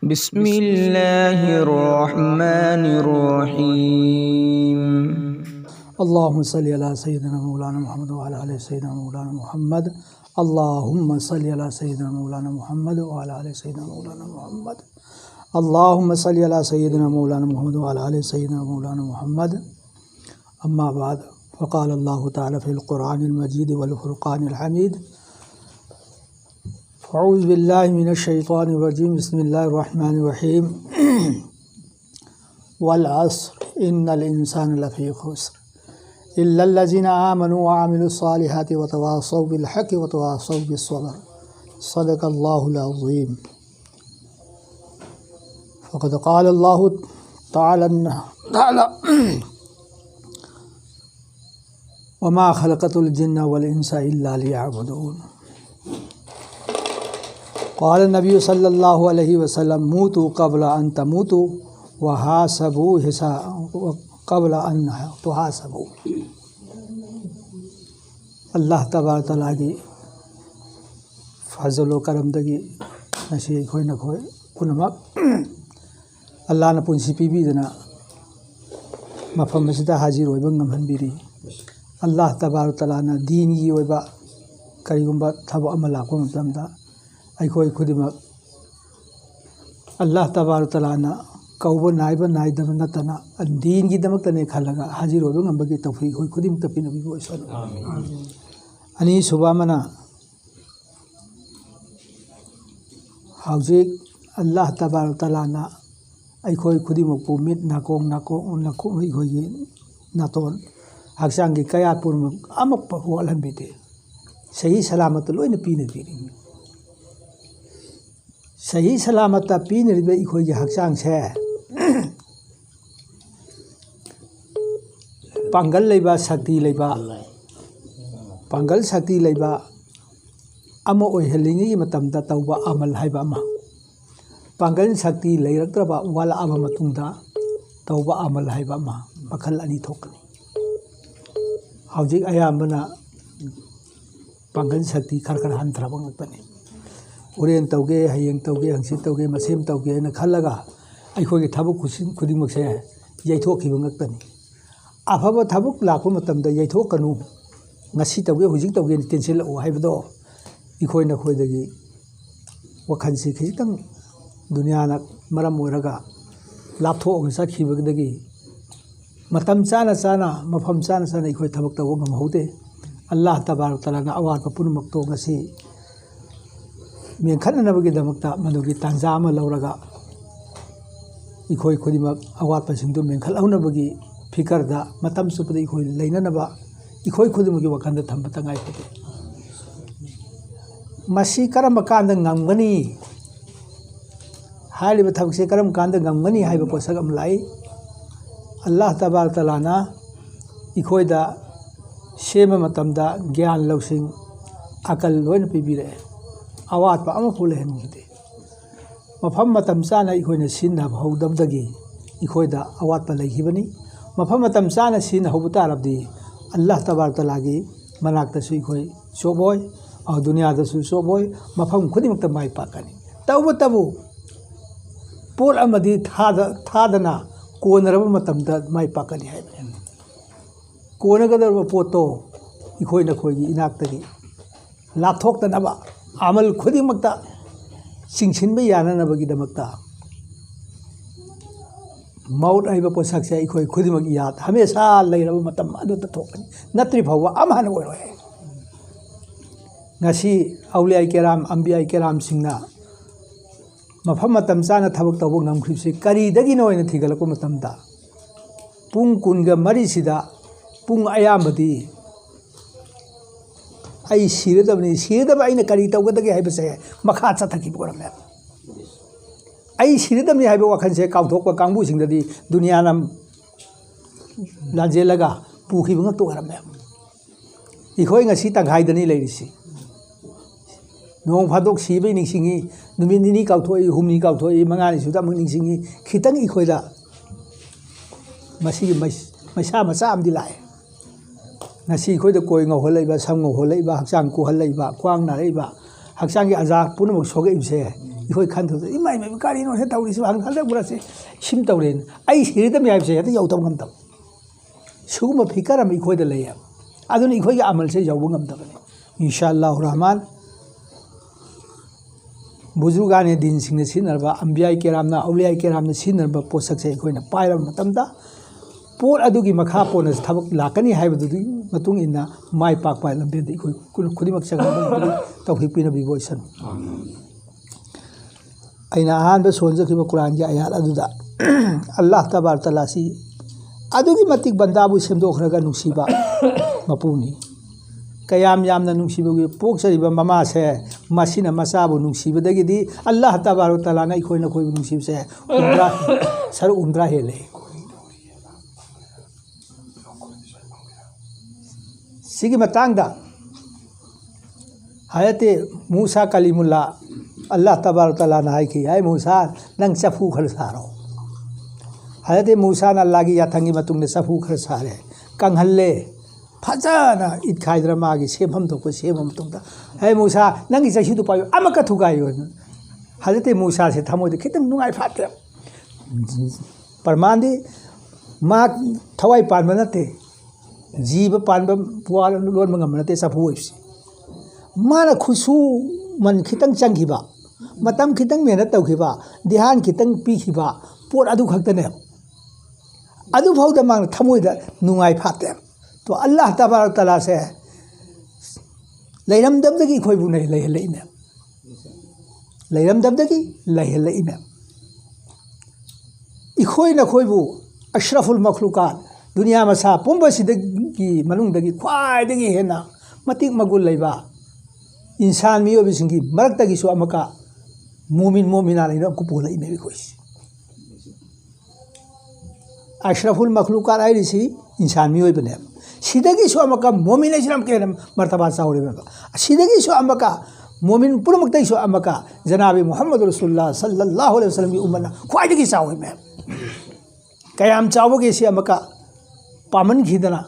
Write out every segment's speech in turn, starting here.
बिस्मिल्लाहिर्रहमानिर्रहीम। अल्लाहुम्मा सल्ली अला सय्यिदिना मौलाना मुहम्मद व अला आलि सय्यिदिना मौलाना मुहम्मद। अल्लाहुम्मा सल्ली अला सय्यिदिना मौलाना मुहम्मद व अला आलि सय्यिदिना मौलाना मुहम्मद। अल्लाहुम्मा सल्ली अला सय्यिदिना मौलाना मुहम्मद व अला आलि सय्यिदिना मौलाना मुहम्मद। अम्मा बाद फ़क़ाल अल्लाहु तआला फ़िल क़ुरआनिल मजीद वल फ़ुरक़ानिल हमीद। अऊज़ु बिल्लाहि मिनश शैतानिर रजीम। बिस्मिल्लाहिर रहमानिर रहीम। वल अस्र इन्नल इंसाना लफ़ी खुस्र इल्लल्लज़ीना आमनू व अमिलुस सालिहाति व तवासौ बिल हक़्क़ि व तवासौ बिस सब्र। सदक़ल्लाहुल अज़ीम। फ़क़द क़ाल अल्लाहु तआला वमा ख़लक़तुल जिन्ना वल इंसा इल्ला लियअबुदून। क़ाल नबी सल्लल्लाहु अलैहि वसल्लम मूतू क़ब्ल अन तमूतू व हासबू क़ब्ल अन तुहासबू। अल्लाह तबारक तआला की फ़ज़ल व करमदगी नसी अखोई नखोई पुनमक अल्लाह न पुंसी पीबीदना मफम असिदा हाजिर ओइबा ngамहनबिरी। अल्लाह तबारक तआला न दीन की ओइबा करिगुंबा थबक अमा लाक्पा मतमदा अखोई खुदिमक अल्लाह तबारक तआला न कौबा नाइबा नाइदबा नतना दीन की दमकतने खलगा हाजिर ओइबा ngambagi तौफीक होई खुदिमक तपिनबिबो ओइसनु। अनि सुबामना हौजिक अल्लाह तबारक तआला न अखोई खुदिमकपु मिट नाकोंग अखोई नातोन हक्चांगी कया पुरमक अमक वालहनबिदे सही सलामत लोइना पीनबिरी। सही सलामत पीनरिबा अखोई हक्चांगसे पांगल लेबा शक्ति लेबा पांगल शक्ति लेबा अमा ओइहलिंगी मतमदा तौबा अमल हाइबा अमा पांगल शक्ति लेरक्त्रबा वालाबा मतुंगदा तौबा अमल हाइबा अमा मखल अनि थोकनी। हौजिक अयामबना पांगल शक्ति खर हंथ्रबा ngakpani उरेन तौगे हयेंग तौगे हंसित तौगे मसेम तौगे न खलगा अखोई थबक खुदिमकसे यैथोखिबा ngakpani। अफबा थबक लाक्पा मतमदा यैथोकनु ngasi तौगे हुजिक तौगे टेंशन लो हाइबदो इखोई नखोइदगी वखनसी खितंग दुनियाना मरम ओइरगा लापथोग सखिबगदगी मतम चाना चाना मफम चाना चाना इखोई थबक तौबा ngамहौदे। अल्लाह तबारक तआला न अवारपा पुनमक तो ngasi मेंखननबगीदमक्ता मदुगी तांजा अमा लौरगा इखोई खुदिमक अवारपासिंगदु मेंखलहौनबगी फिकरदा मतम सुपदि इखोई लेननबा इखोई खुदिमकी वखंदा थंबा तंगाई फदे। मसी करम कांदा ngамगनी हालिबा थबकसे करम कांदा ngамगनी हाइबा पोसक अम लाई। अल्लाह तबारक तआला ना इखोइदा सेम मतमदा ज्ञान लौसिंग अकल लोइन पीबीरे अवातपा अमा फुलेहनगिदे मफम मतम चाना इखोइना सिन हौदबदगी इखोइदा अवातपा लैखिबनी। मफम मतम चाना सिन हौबतारबदी अल्लाह तबारक तआला की मनाक्तसु इखोइ चोबोय और दुनियादसु चोबोय मफम खुदिमक्ता माइ पाकनी। तौबतबु पोल अमदी थादना कोनरब मतमदा माइ पाकनी हाइबने कोनगदरब पोतो इखोइ नखोइगी इनाक्तगी लापथोक्तनबा अमल खुदिमक्ता चिंगसिनबा याननबगीदमक्ता मौत हाइबा पोसकसे इखोइ खुदिमक याद हमेशा लेरब मतम अदुदा थोकनी नत्रि फौवा अमहन ओइरोय। ngasi औलिया केराम अंबिया केराम सिंगना मफम मतम चाना थबक तौबा ngамख्रिबसे करीदगी नोइना थिगलको मतमदा पुंग कुनगा मरीसिदा पुंग अयामबदी आई सिरदबनी सिरदब आइना करी तौगदगी हाइबसे मखा चथखि बोरमे आई सिरदबनी हाइबा वखनसे काउथोकपा कांगबुसिंगददी दुनियाना लाजेलगा पुखिबा ngak तोरमे इखोइ ngasi तंगाइदनी लेरिसि नोंग फादोक सिबे निंसिंगी नुमित निनी काउथोई हुमनी काउथोई मंगानी सुदा मंग निंसिंगी खितंग इखोइदा मसी मैसा मचा अमदी लाए ngasi इखोइदा कोइ ngौहलैबा सम ngौहलैबा हक्चांग कुहलैबा ख्वांग नारैबा हक्चांगी आजा पुनमक सोगैबसे इखोई खान थोसे इमाई में कारी नो हे तौरी से हांग खालदा बुरा से सिम तौरेन आई सिरिदम याब से यते यौतम गम तब सुगम फिकर हम इखोई द लेया अदुन इखोई के अमल से यौब गम तब इंशाअल्लाह रहमान बुजुर्गाने दिन सिंह सिनरबा अंबिया केरामना औलिया केरामना सिनरबा पोसक से इखोई न पायरम मतमदा पोर अदुगी मखा पोन थबक लाकनी हाइबदुदी मतुंग इना माई पाकपा लंबे दी कोई खुदिमक सगम तौफीक पिना बिबोइसन अइना आहान बे सोनजखिबा कुरान की आयात अदुदा अल्लाह तबारक तआला सी अदुगी मतिक बंदाबु सेमदोखरगा नुसीबा मपुनी कयाम यामना नुसीबुगी पोक्सरिबा ममा से मसिना मसाबु नुसीबदगिदी अल्लाह तबारक तआला ना इखोइना खोइबु नुसीब से उम्रा सर उम्रा हेले सिगी मतंगदा हायते मूसा कलीमुल्ला अल्लाह तबारक तआला ना हाई हाय मूसा नंग चफू खर सारो हायते मूसा ना अल्लाह की याथंगी मतुंग ने चफू खर सारे कंगहल्ले फजाना इत खाइद्रा मागी सेमम तो सेमम तुंगा हाय मूसा नंगी चसी तो पायो अमक थुगायो हायते मूसा से थमोदे खितंग नुंगाई फाते परमांदी मा थवाई पान बनते जीव पानब पुआल लोन मंगमनते सफु ओइसी माना खुसु मन खितंग चंगिबा मतम खितंग मेहनत तौखिबा ध्यान खितंग पीखिबा पोट अदु खक्तने अदु फाउदा मांग थमोइदा नुंगाई फाते तो अल्लाह तबारक तआला से लैरम दबदगी खोइबु नै लैहलेइने लैरम दबदगी लैहलेइने इखोइ न खोइबु अशरफुल मखलूकात दुनिया मसा पुंबसिदगी मनुंगदगी ख्वाइदगी हेना मतिक मगुल लैबा इंसान मियोबिसिंगी मरक्तगिसु अमका मोमिन मोमिना लैना कुपु लैमे बिखोइस अशरफुल मखलूकात आइरिसी इंसान मियोबने सिदगिसु अमका मोमिन इस्लाम के मर्तबा चाउरेबा सिदगिसु अमका मोमिन पुरमक्तगिसु अमका जनाबी मोहम्मद रसूलुल्लाह सल्लल्लाहु अलैहि वसल्लम की उम्मत ख्वाइदगी चाउरेमे कयाम चावगे से अमका पामन खिदना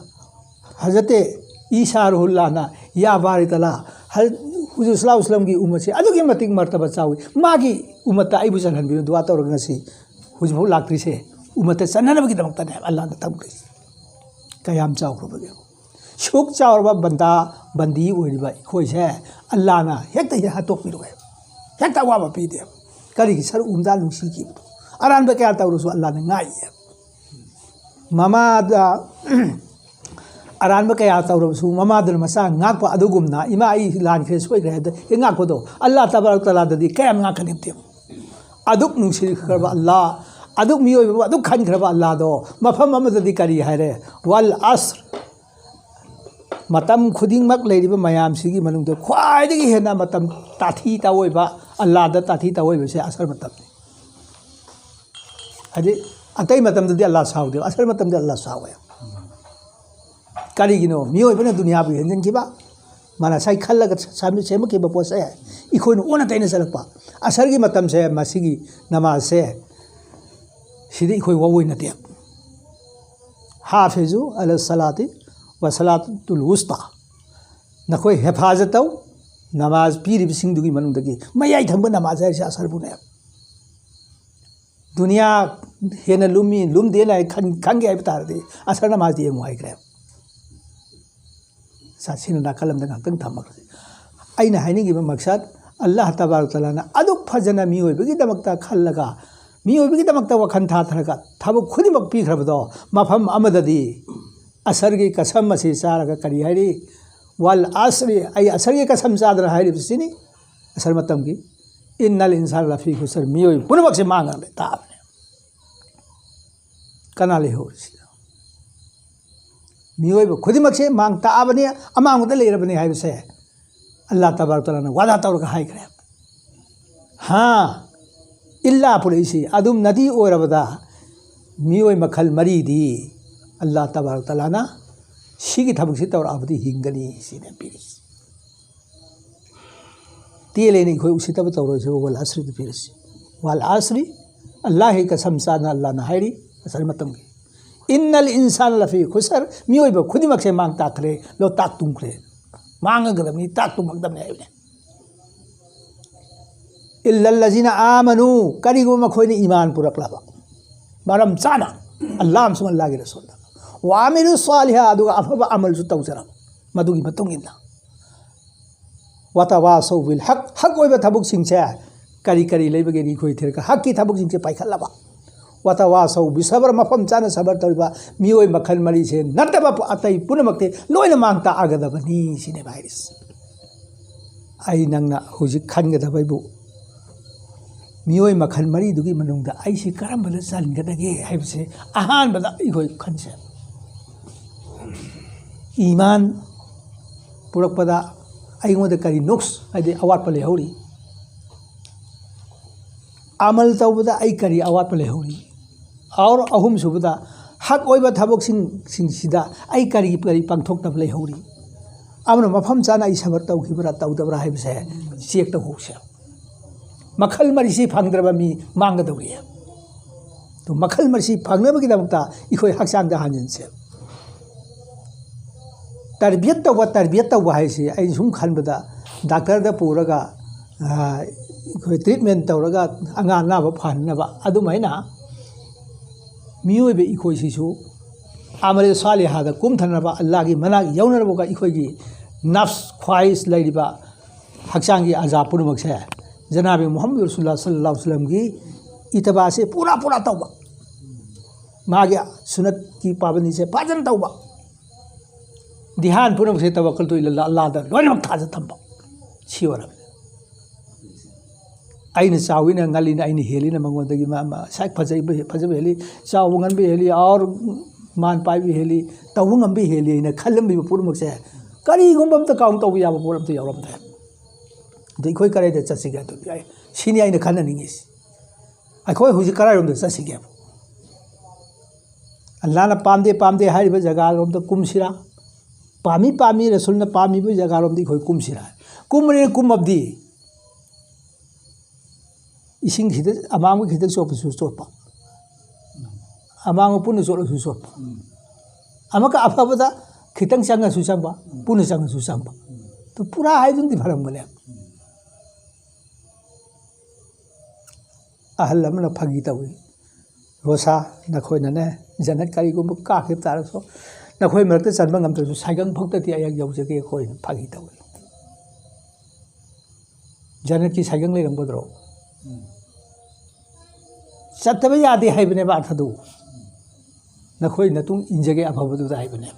हजरत ईसा रुहुल्लाह या बारितला हुजूर सल्लल्लाहु अलैहि वसल्लम की उम्मत से अदुगी मतिक मर्तबा चावी मागी उम्मत आइबु चनहनबियो दुआ तौरग नसी हुजबौ लाक्ट्री से उम्मत चनहनबगी दमक्तने अल्लाह न तमक्री कयाम चावखरबगे सुक चावरबा बंदा बंदी ओइरिबा खोइसे अल्लाह ना हेक्ता हे हातोकपिरोय हेक्ता वाबा पीदे करिगी सर उमदा नुसी की अरानबा क्या तौरसु अल्लाह ने गाई ममादा अरानबा क्या तौरसु ममादुल मसा गाकपा अदुगुमना इमा आई लानख्रे सोइग्रे हे गाकपदो अल्लाह तबारक तआला ददी कयाम गाकनिते अदुक नुसी खरबा अल्लाह अदुक मियोइबा अदुक खनखरबा अल्लाह दो मफम अमददी करी हायरे वल अस्र मतम खुदिंगमक लेरिबा मयाम सिगी मनुंग ख्वाइदगी हेना मतम ताथी ताओइबा अल्लाह द ताथी ताओइबा से असर मतम अदे अतई मतमददी अल्लाह साउदे असर मतमदे अल्लाह सावे करिगिनो मियोइबना दुनिया बु हेंजनखिबा माना साइ खल्लगा सामने सेमखिबा पोसे इखोइनो ओना तैना सरकपा असरगी मतम से मसिगी नमाज से सिदि इखोइ ववोइ नते हाफिजु अल सलाति व सलातुल वुस्ता नखोइ हेफाजत तौ नमाज पीरिबिसिंगदुगी मनुंगदगी मयाइ थंबा नमाज है असर बुने दुनिया हेन लुमी लुमदे लाइ खंगे है तारदे असर नमाज दिए मुहाइग्रे सासिन ना कलम द गंतंग थमक आइना हाइनिगिबा मकसद अल्लाह तबारक तआला ना अदुक फजना मियोइबगी दमकता खल्लगा मियोइबगी दमकता वखन थाथरगा थबक खुदिमक पीखरबदो मफम अमददी असर की कसम से चारगा करी हाइरी वल असर आई असर की कसम चादर हाइरी बिसिनी असर मतम की इन्नल इंसान लफी खुसर मियोइ पुनमक से मांगा ले ताबने कनाले हो मियोइ खुदिमक से मांग ताबने अमांगद लेरबने हाइबसे अल्लाह तबारक तआला ने वादा तौरगा हाइग्रे हाँ इल्ला पुलिसी अदुम नदी ओरबदा मियोइ मखल मरीदी अल्लाह तबारक तआला ना सिगी थबक से तौर अबदी हिंगनी सिने पिरिस तेलेनी खोइ उसितब तौर से वल असरी द पिरिस वल असरी अल्लाह की कसम साना अल्लाह ना हाइरी असर मतम की इन्नल इंसान लफी खुसर मियोइ ब खुदिमक से मांग ताखरे लो ताक तुमखरे मांग गदमनी ताक तुमक दमने आइने इल्लल्लज़ीना आमनू करीगो मखोइने ईमान पुरकलाबा मरम चाना अल्लाह अमसुंग अल्लाहगी रसूल वामिलु सालिहा अदुगा अफबा अमलसु तौजरा मदुगी मतुंगिना वातावासौ बिल हक हक ओइबा थबुक सिंगसे करी करी लेबगे री खोइ थेरका हक की थबुक सिंगसे पाइखलाबा वातावासौ बिसबर मफम चाना सबर तौबा मियोय मखल मरी से नतबा अतै पुनमक्ते लोइना मांगता आगदबनी सिने भाइरस आई नंगना हुजिक खनगदबैबु मियोय मखल मरी दुगी मनुंगदा आइसी करमबदा चलगदगे हाइबसे अहानबदा इखोय खनसे ईमान पुरकपदा आइगोंदा करी नुक्स हाइदे अवाटपा लेहौरी अमल तौबदा आई करी अवाटपा लेहौरी और अहुम सुबदा हक ओइबा थबक सिंगसिदा आई करी करी पांगथोक्तब लेहौरी अमन मफम चाना आई सबर तौखिबरा तौदबरा हाइबसे चेक तौहोसे मखल मरिसी फंगद्रबा मी मांगदौरी तो मखल मरिसी फंगनबगिदमता इखोय हक्सांगदा हांजिनसे तरबियत तौबा हाइसे आई सुम खनबदा डॉक्टर दा पुरगा इखोय ट्रीटमेंट तौरगा अंगा नाबा फाननबा अदुमाइना मियोबे इखोय सिसु आमल सालिहादा कुमथनबा अल्लाह की मना यौनरबगा इखोय की नफ्स ख्वाहिश लैरिबा हक्सांगी अजा पुरमक्से जनाब मोहम्मद रसूलुल्लाह सल्लल्लाहु अलैहि वसल्लम की इतबा से पूरा पूरा तौबा मागे सुन्नत की पाबंदी से पाजन तौबा ध्यान पुनः से तवक्कल तो इल्ला अल्लाह दा लोइनमक थाज तंबा सिवरा आइने चाविना ngaliना आइने हेलिना मंगोदगी मा साइक फजब हेली चाव ngनबे हेली और मान पाइबे हेली तव ngमबे हेली इना खलमबे पुरमक से करीगुंबम त काउंट तव याबा पुरम त यावरम थे देखोय करे दे चसिगे तो आइ सिनी आइने खनना निंगिस अखोय हुजि करायम दे चसिगे अल्लाह ना पामदे हारिबे जगह रोम तो कुमसिरा पामी रसूल ना पामी बे जगह रोम दी खोय कुमसिरा कुमरे कुमबदी इसिंग खिदे अमांग खिदे सोप सोप अमांग पुन सोप सोप अमका अफबदा खितंग संग सुसंबा पुन संग सुसंबा तो पूरा हाइदुन दी फरम गले अहल मन फगी तवी रोसा नखोय नने जनत कारी को का खेब तारसो नखोय मरते चनबा ngमतसु साइगंग भक्तति आया यौजगे खोय फगी तवी जनत की साइगंग ले रंगबद्रो चतबे यादे हाइबने बा थदु नखोय नतुंग इंजगे अफबदु हाइबने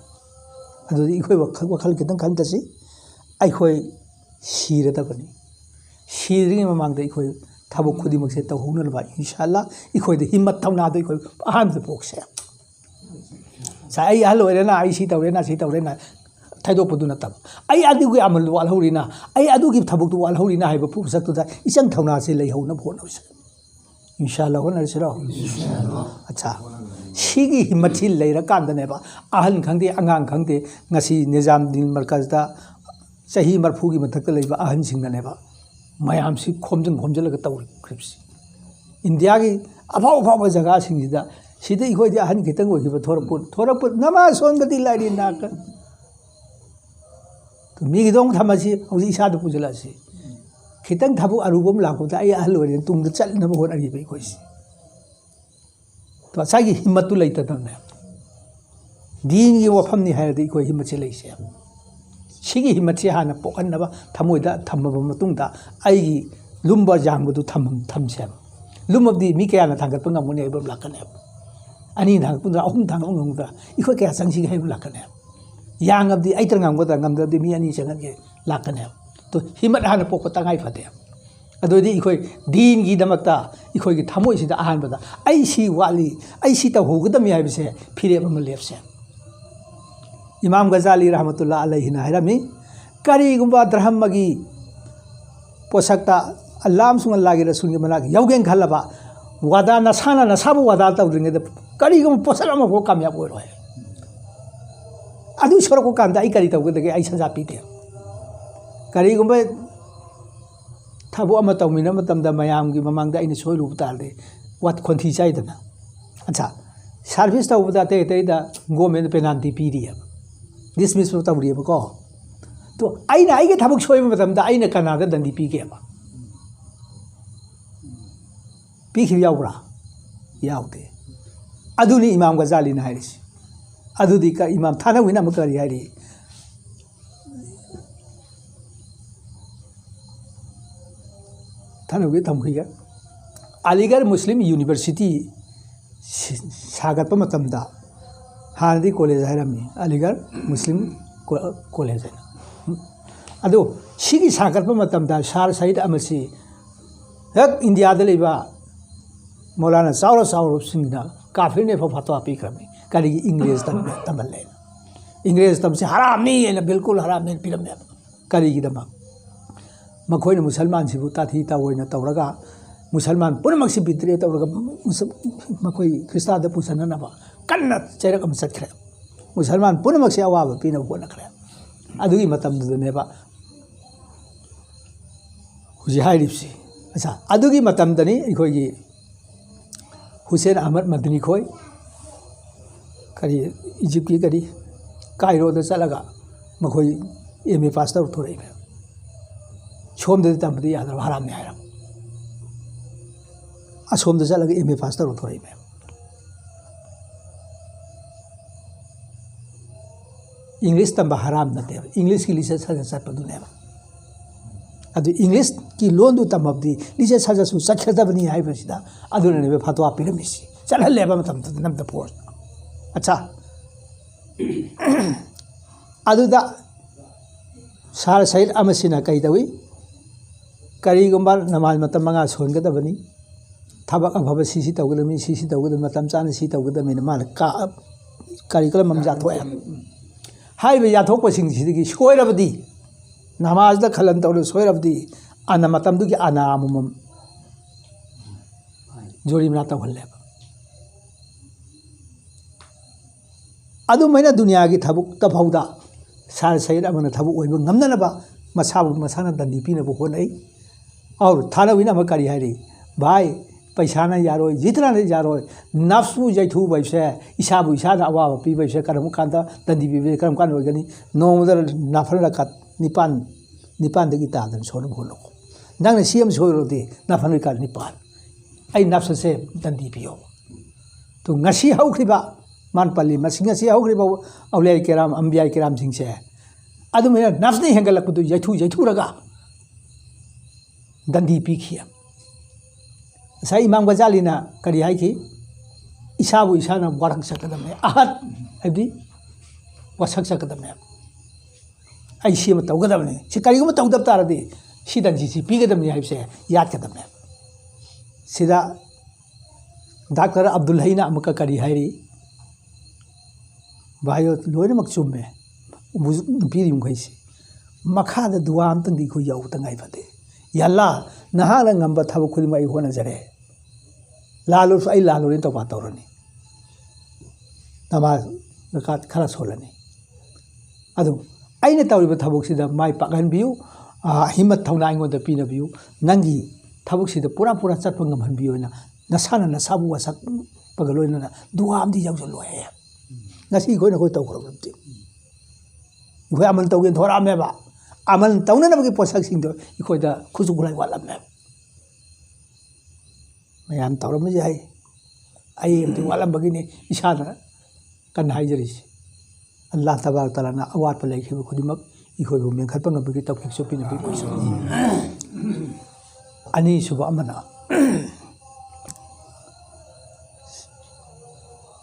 अदुदि इखोय वखल कितंग खनतसि आइखोय सिरदबनि सिरिंग ममांगदे इखोय थबक खुदिमक से तौहौनलबा इंशाअल्लाह इखोय दे हिम्मत थौना दो इखोय अहाम दे पोक्से सा आई हल होरेना आई सी तौरेना थाइदोपदु नतब आई अदुगी अमल वालहौरिना आई अदुगी थबक वालहौरिना हाइबा पुसक्तुदा इचंग थौना से लैहौना भोनौसे इंशाअल्लाह होनरसिरो अच्छा सिगी हिम्मत लैरकांदनेबा अहन खंगदे अंगांग खंगदे ngasi निजामुद्दीन मरकजदा सही मरफूगी मथक लैबा अहन सिंगनेबा मयाम से खोमजलग तौर क्रिप्स इंडिया की अफाव अफाव जगह सिंगदा सिदे इखोयदि अहन खितंग ओइखिबा थोरपुर नमा सोनगदि लाइरि नाक तो मिगिदोंग थमसि हौजि इसाद पुजलासि खितंग थबु अरुबम लाखोदा आई अहल ओरे तुंग चलनब होनरि बे कोइसि तो असागी हिम्मत तु लैतदने दीन की वफम नि हायदि कोइ हिम्मत से लैसे सिगी हिम्मत से हाना पोखनबा थमोइदा थमबा मतुंगदा आइगी लुम्बा जांगबदु थमसे लुमबदि मी कयाना थांगत ngमने आइबा लाकने अनि थांग पुंद्रा अहुम थांग ngमदा इखो कया संगसि हाइबा लाकने यांगबदि आइतर ngमगदा ngमददि मी अनि चंगके लाकने तो हिम्मत हाना पोख तंगाइ फते अदोदि इखोय दीन की दमकता इखोय की थमोइ सिदा अहानबदा आइसी वाली आइसी तहोगदम याइबसे फिरेब म लेपसे इमाम गजाली रहमतुल्लाह अलैहि ना हैरमी करीगुंबा धर्मगी पोसक्ता अल्लाह सुंग अल्लाह के रसूल के मनाक यौगें खलबा वादा नसाना नसाबु वादा तौद्रिंगे करीगुंबा पोसलम को कामयाब हो रहे अदु छोरो को कांदा आई करी तौगदगे आई सजा पीते करीगुंबा थबो अमा तौमिना मतमदा मयाम की ममांगदा आइने सोइलु तालदे वात खोंथि चाइदना अच्छा सर्विस तौबदा तेदा गवर्नमेंट पेनाल्टी पीरी डिसमिस तौरियबको तो आइना आइगे थबक सोइब मतमदा आइना कनादा दंडी पीगेबा पीखिब याउब्रा याउदे अदुनी इमाम गजाली ना हाइरिस अदुदी का इमाम थाना विना मकरी हाइरि थाना वे थमखिगा अलीगढ़ मुस्लिम यूनिवर्सिटी सागत मतमदा हानदी कॉलेज हाइरमी अलीगढ़ मुस्लिम कॉलेज है अदो सिगी सागत मतमदा सार सईद अमसी हक इंडिया दे लेबा मौलाना चाउर चाउर सिंगना काफिर ने फतवा पीखरमी करी इंग्लिश तमले इंग्लिश तम से हराम नहीं है ना बिल्कुल हराम नहीं पिरम ने करी दमा मखोय मुसलमान सिबु ताथी तावोयना तौरगा मुसलमान पुनमक से बिद्रे तौरगा मखोय ख्रिस्ता द पुसननबा कन्ना चैरक अम सखरे मुसलमान पुनमक से अवाब पीना होनखरे अदुगी मतम दुनेबा हुजी हाइरिप्सी अच्छा अदुगी मतम दनी इखोयगी हुसैन अहमद मदनी खोय करी इजिप्ट की करी कायरो द चलगा मखोय एमए पास तौर थोरै सोम दे तमदी यादर हराम ने आयरा असोम दे चलगा एमए पास तौर थोरै इंग्लिश तंबा हराम नते इंग्लिश की लिसे सजा सपदुने अदु इंग्लिश की लोन दु तमबदी लिसे सजा सु सखदबनी हाय बसिदा अदुने बे फतवा पिरमिसी चलहल लेबा मतम नम द फोर्स अच्छा अदुदा सार सईद अमसिना कईदवी करीगुंबा नमाज मतम मंगा सोनगदबनी थबक अफब सीसी तौगदमी सीसी तौगद मतम चान सी तौगदमी माल का करिकुलम ममजा थोय हाइबे याथोकपसिंगसिदगी सोयरबदी नमाज द खलन तौर सोयरबदी अना मतम दुगी अना अमम जोड़ी मना तौहल्ले अदु मैना दुनिया की थबुक तफौदा सार सईद अमन थबुक ओइब ngमननबा मसाबु मसाना दंदी पीनबु होनै और थाना विना म करी हाइरी भाई पैसा ना यारो जितना नहीं यारो नफ्सु जैथु बैसे इसाबु इसाना अवाब पी बैसे करम कांदा दंदी पी करम कान होगनी नोमदर नाफल रकत निपान दगी तादन सोन होनो नंग सीएम सोरोदे नाफल रकत निपान आई नफ्स से दंदी पियो तो ngasi हौखरिबा मानपल्ली मसिंगसी हौखरिबा औलिया केराम अंबिया केराम सिंगसे अदु मेरा नफ्स ने हेंगलकदु जैथु रगा दंदी पीखिया साई इमाम गजालीना करी हाई की इसाबु इसाना वारक सकदमे आहत हबदी वसक सकदमे आई सी मत तौगदबने सि करिगुम तौदब तारदि सिदन जी पीगदबने हाइबसे याद कदबने सिदा डॉक्टर अब्दुल हईना अमका करी हाइरी भाइयो लोइनमक चुम्मे पीरी मुखैसी मखादा दुआ अमतंदी खु याउ तंगाई फदे यल्ला नहाना ngamba थब खुदिमा आई होना जरे लालु आई लालु ने तौबा तौरनी नमाज रकात खरा सोलनी अदु आइने तौरिबा थबुकसिदा माइ पागहनबियु हिम्मत थौना आइगोंदा पीनबियु नंगी थबुकसिदा पूरा चटप ngमहनबियुना नसाना नसाबु वसक पगलोइना दुआ अमदि याउजलो है ngasi खोइना खोइ तौखरबति खोइ अमन तौगेन थोरामेबा अमन तौननबगी पोषक सिंह इखोइदा खुजु गुलाई वालमे मयाम तौरम जाय आई अमति वालमबगिने इसाना कन हाइजरिस अल्लाह तबारक तआला ना अवात पर लेखिब खुदिमक इखोइबु मेंखत पंगबगी तौफिक सोपिना बि कोइसो अनि सुबह अमना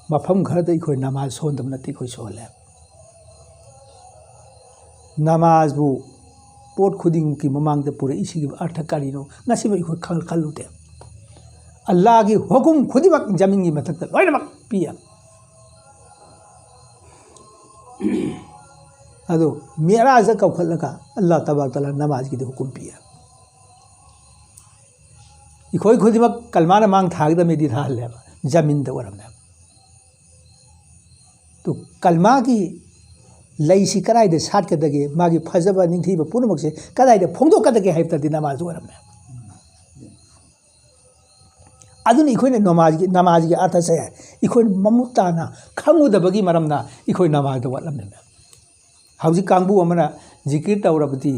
मफम खरदा इखोइ नमाज सोन्दम नति कोइ सोले नमाज बु पोट खुदिंग की ममांग दे पूरे इसी की अर्थ करिनो नसीब इखोइ खल खलुते अल्लाह की हुकुम खुदिमक जमीन की मथक लोइनमक पिया अदो मेराज कौखलका अल्लाह तबारक तआला नमाज की हुकुम पिया इखोइ खुदिमक कलमाना मांग थागदा मेदी थाले जमीन दे वरम तो कलमा की लैसी कदाइदे साटकदगे मागी फजबा निंथीबा पुनमक से कदाइदे फोंदोकदगे हाइबतदि नमाज वरम अदुन इखोइने नमाज की अर्थ से इखोइ ममुताना खंगुदबगी मरमना इखोइ नमाज वरम हौजी कांगबु अमना जिकिर तौरबदी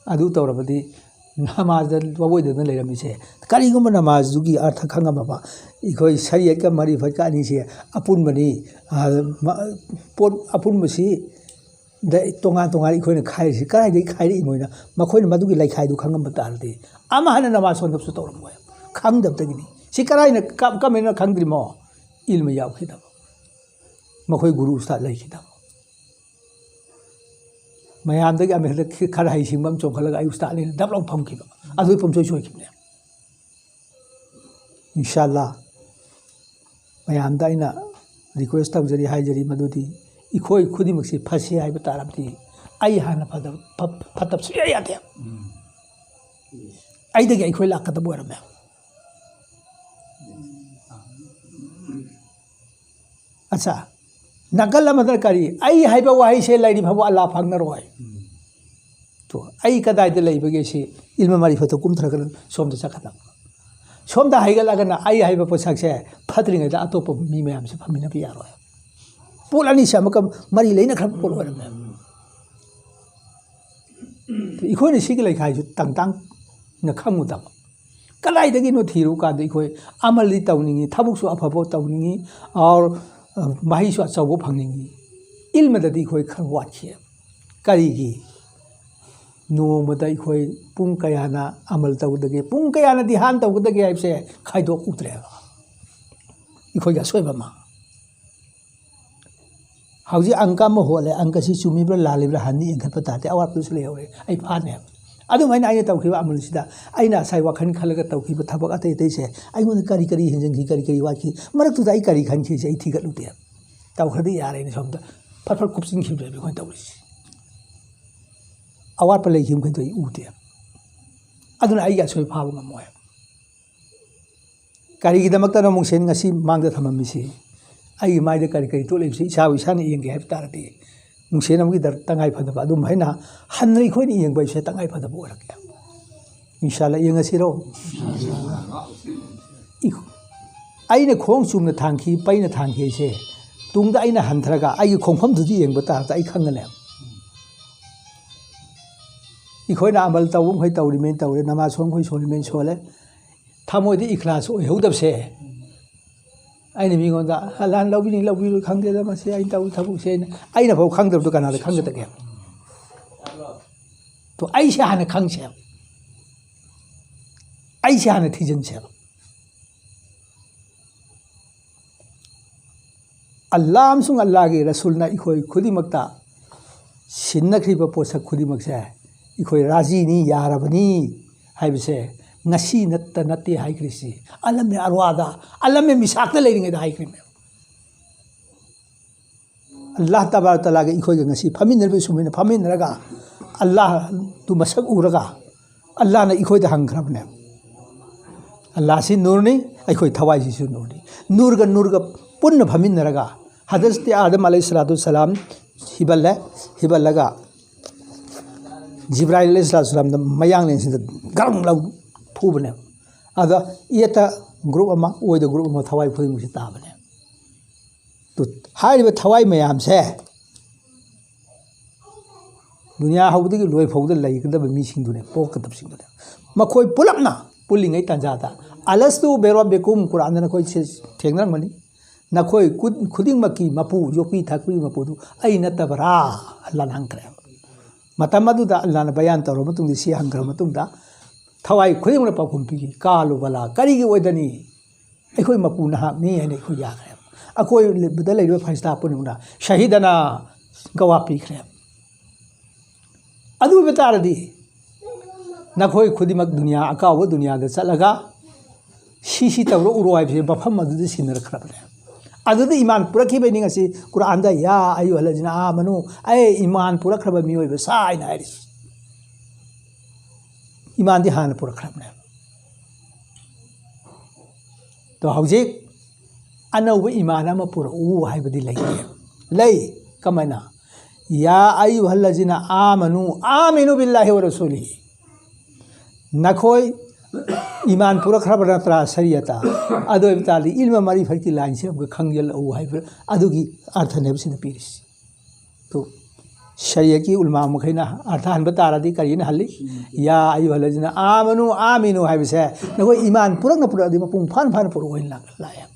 अदु तौरबदी नमाज वबोई दन लेरमी से करीगुम नमाज दुगी अर्थ खंगमबा इखोई शरीयत का मारिफत का अनी से अपुन बनी पोट अपुन बसी तोंगा तोंगा इखोई खाई से काय दे खाई इमोइना मखोई मदुगी लाइखाई दु खंगम बतारदे अमा हन नमाज सोंदब सु तोरमोय खंगदब तगिनी सि कराइना कमेना खंगद्रिमो इल्म यावखिदब मखोई गुरु उस्ताद लाइखिदब मैम खर हईसिंग चौखल उस्ताद ने दब लौ फमखिब अदु फमसोय सोयखिबने इंशाअल्लाह मैम रिक्वेस्ट तौजरी हाइजरी मदुदी इखोई खुदिमक्सी फसे हाइब तारबदी आई हाना फतब सुया यादे आइदगी इखोई लाकदब ओरमे अच्छा नकल अमदर करी आई हाइबा वाही से लाइरी भबो अल्लाह फंगनरोय तो आई कदाइदे लैबगे से इल्म मारिफत कुमथरगन सोमदा चखदम सोमदा हाइगलगना आई हाइबा पोसाकसे फत्रिङैदा अतोप मी मयाम से फमिना बि यारोय पोल अनि से अमक मरि लैना खर पोल ओरमे तो इखोनि सिग लैखाइसु तंगतांग न खंगुदब कदाइदगी नो थिरु काद इखोय अमलि तौनिङि थबुकसु अफबो तौनिङि और माहिसु अचौबो फंगनिङि इल्मददि इखोय खर वाखिए करिगी नोमदा इखोय पुंग कयाना अमल तौदगे पुंग कयाना ध्यान तौदगे हाइबसे खाइदो उतरे इखोय गा सोयबमा हौजी अंक म होले अंक सि चुमिब्रा लालिब्रा हानि एंखत ताते अवारपुस लेहौरे आई फाने अदुमाइना आइना तौखिबा अमलसिदा आइना साइ वाखन खलगा तौखिबा थबक अतै तै से आइगोन करी करी हिंजंखि करी वाखि मरक्तुदा आई करी खनखि से आई थिगलुते तौखदि यारे नि सोमदा फटफट कुपसिङ खिब्रे बिखोय तौरिसि अवार पर लेखिम खै तोइ उते अदुना आइगा सोय फाबो ngमोय करिगि दमक्ता न मुंगसेन ngasi मांगदा थममिसि आई माइदा करी तो लेबसि इसाबो इसाने येंगे हाइब तारदि मुंगसेन अमगि दर तंगाइ फदबा अदुम हैना हनरै खोनि येंगबै से तंगाइ फदबा ओरके इंशाल्लाह येंगसिरो आइना खोंग चुमना थांखि पैना थांखि से तुंगदा आइना हनथरगा आई खोंफम दुदि येंगबा तारदा आई खंगने इखोइना अमल तौम खै तौरिमेन तौरे नमाज सोम खै सोरिमेन सोले थमोइदि इखलास ओइ हौदबसे आइना मिगोंदा हलान लौबिनि खंगदेदा मसे आइ तौ थबुसे आइना भौ खंगदबदो कनादा खंगदगे तो आई से हाना खंगसे आई से हाना थिजनसे अल्लाह अमसुंग अल्लाह के रसूलना इखोइ खुदिमक्ता सिन्नख्रिबा पोसक खुदिमक्से इखोइ राजीनी यारबनी हाइबसे ngasi natte haikrisi alam me arwada alam me misakta leiringai da haikrim Allah tabarak taala ge ikhoi ge ngasi famin nerbe sumina famin raga Allah tu masak uraga Allah na ikhoi da hangrabne Allah si nur ni ikhoi thawai si nur ga punna famin raga Hazrat Adam alayhi salatu salam hiballaga Jibril alayhi salatu salam da mayang len sin garam lau फूबने अदा येता group अमा ओइद group अमा थवाई फुई मुसि ताबने तो हारिबा थवाई मयाम से दुनिया हौदगी लोय फौद लैगदब मिसिंदुने पोकदब सिंदुने मखोय पुलपना पुलिङै तंजादा अलस्तु बेरो बेकुम कुरान न कोइ थेंगनर मनी नखोय खुदिंग मकी मपु योपी थाकुई मपुदु आई नतबरा अल्लाह हंकरे मतमदुदा अल्लाह न बयान तरो मतुंग सि हंकर मतुंगदा थवाई खुदिंग पाखुम पी कालो बला करिगी ओइदनी अखोय मपु नहानी हैने अखोय याखरे अखोय बद लैरो फरिस्ता पुनुना शहीदना गवा पीखरे अदु बेतारदी नखोय खुदिमक दुनिया अकाव दुनिया द चलगा सीसी तवरो उरो आइबे बफम अदु सिनर खरबने अदु ईमान पुरखि बेनिंग असि कुरान दा या आयु हलजना आमनु ए ईमान पुरखरब मियोइबे साइना आइरिस ईमान दी हान पुरखरबने तो हौजे अनौब ईमान अमा पुरउ हाइबदी लई कमना या अय्युहल्लज़ीना आमनु आमिनु बिल्लाहि व रसूलिहि नखोय ईमान पुरखरब नत्रा शरीयता अदोय ताली इल्म मारिफत की लाइन से खंगल औ हाइब अदुगी अर्थ नेबसिन पीरिस तो शरीय की उलमा मखैना अर्थान बतारादी करीन हल्ली या आयु हलजना आमनु आमिनु हाइबसे नगो ईमान पुरक न पुरक दिमा पुंग फान फान पुरक होइन लाया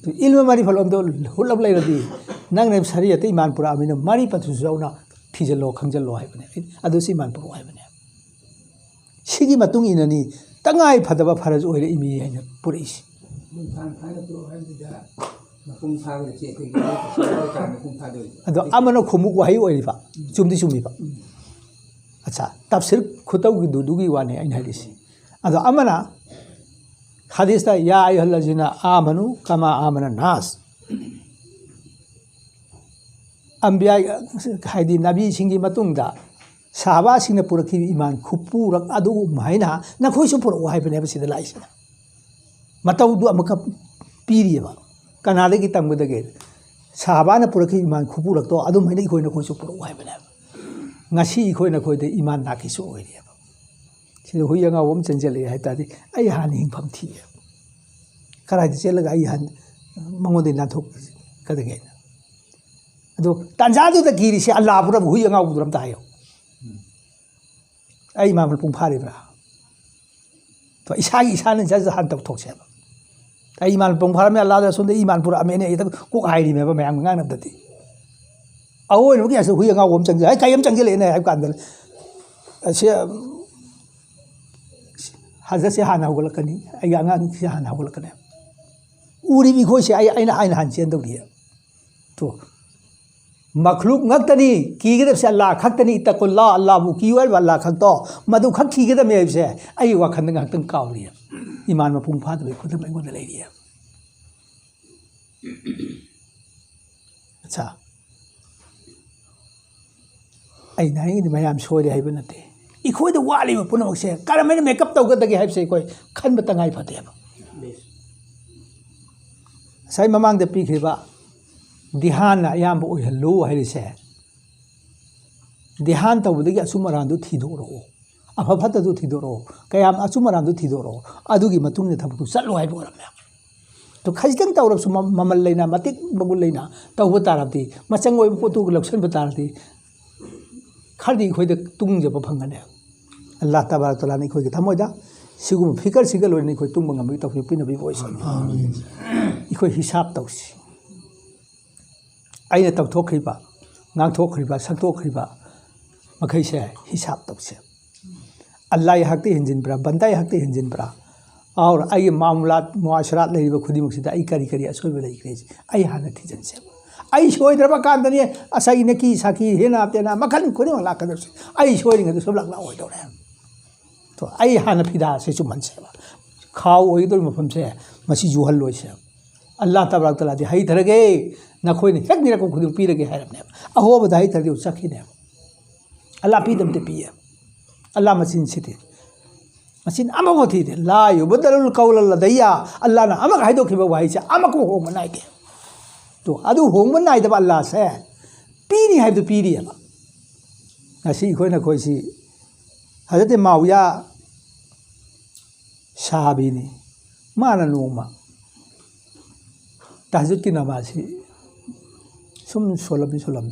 तो इल्म मारी फलोम तो हुलब लैरदी नंग ने शरीयत ईमान पुरा आमिनु मारी पथु जाउना थिजलो खंजलो हाइबने अदु सि ईमान पुरक हाइबने सिगी मतुंग इननी तंगाई फदबा फरज ओइरे इमी हैन पुरिस अदो अमनो खुमुक वही ओइबा चुमदी चुमीबा अच्छा तफसीर खुतौ की दुदुगी वाने आइन हदिसी अदो अमना हदीस ता या अय्युहल्लज़ीना आमनु कमा आमना नास अंबिया हाइदी नबी सिंगी मतुंगदा साहबा सिंह पुरखी ईमान खुपुरक अदु माइना नखोइसु पुरक हाइबने बसिदा लाइसिना मतौदु अमक पीरियबा कनादगी तंगदगे साहबाना पुरखी ईमान खुपुरक तो अदु माइना इखोइना खोइसु पुरक हाइबने ngasi इखोइना खोइदे ईमान नाकिसु ओइरियबा सिदा हुइयंगा वम चंजले हाइतादि आई हानि हिंफम थि करादि चेलगा आई हान मंगोदे नाथोक कदगे अदो तांजादु द गिरिसे अल्लाह पुरब हुइयंगा उदरम तायो आई मामल पुंग फारिब्रा तो इसागी इसाने जज हान तक थोकसेबा आई ईमान पुंग फारमे अल्लाह दा सुंदे ईमान पुरा अमेने इतक को हाइरि मेबा मयांग nganabdati awoi no kiasu huianga wom changje ai kayam changjele ne ai kandal ase haza se hana hogolakani ai angang se hana hogolakani uri bi khoi se ai aina han chen dawdi to makhluk ngaktani kigedab se Allah khaktani taqullah Allah bu kiwal walla khakto madu khak kigedam me se ai wa khan ngak kawli iman ma pung pha de khudam ai ngon lai ri acha ai nai ni mayam soi hai banate इखोई द वाली में पुनः से कारण मैंने makeup तो कर दगे है से कोई खन बतंगाई फते अब सही ममांग दे पीखिबा ध्यान याम बो हलो है से ध्यान तो बदगी असुमरान दु थिदोरो अफा फत दु थिदोरो कयाम असुमरान दु थिदोरो अदुगी मतुंग ने थबु चलो है बोरम तो खजितंग तौरब सु ममल लेना मतिक बगुल लेना तौब तारती मचंग ओइ पोतु लक्षण बतारती खरदी खोई द तुंग जब फंगने अल्लाह तबारक तआला ने खोई थमोदा सिगुम फिकर सिगल ओइ खोई तुंग ngam तौ पिन बि वॉइस आमीन इखोई हिसाब तौसी आइने तौ थोखरिबा ngang थोखरिबा sak थोखरिबा मखै से हिसाब तौसे अल्लाह हकते हिंजिन ब्रा बंदाई हकते हिंजिन ब्रा और आई मामलात मुआशरात लेबा खुदी मुक्सिदा आई करी करी असोय बलै क्रेज आई हाना थिजन से आई सोइद्रबा कांदनी असai neki saki hena apena makan khoni ला कदर से आई सोइरिंग द सब लकला ओइ दौरे तो आई हाना फिदा से चुमन से खाओ ओइ दल मफम से मसी जुहल लोइ से अल्लाह तबारक तआला दि हई धरगे नखोइ ने हेक निरको खुदु पीरगे हैरने अहो बधाई धरदि सखिने अल्लाह पीदम ते पिए अल्लाह मसिन सिते मसिन अमगो थी दे ला युबदलुल कौल लदैया अल्लाह ना अमग हाइदो खिबा वाहि से अमको हो मनाइगे तो अदु होंग नाइदबा अल्लाह से पीनी है तो पीरी है असी खोई ना खोई सी हजरत माविया साहबी ने माना नोमा तहज्जुद की नमाज ही सुम सोलम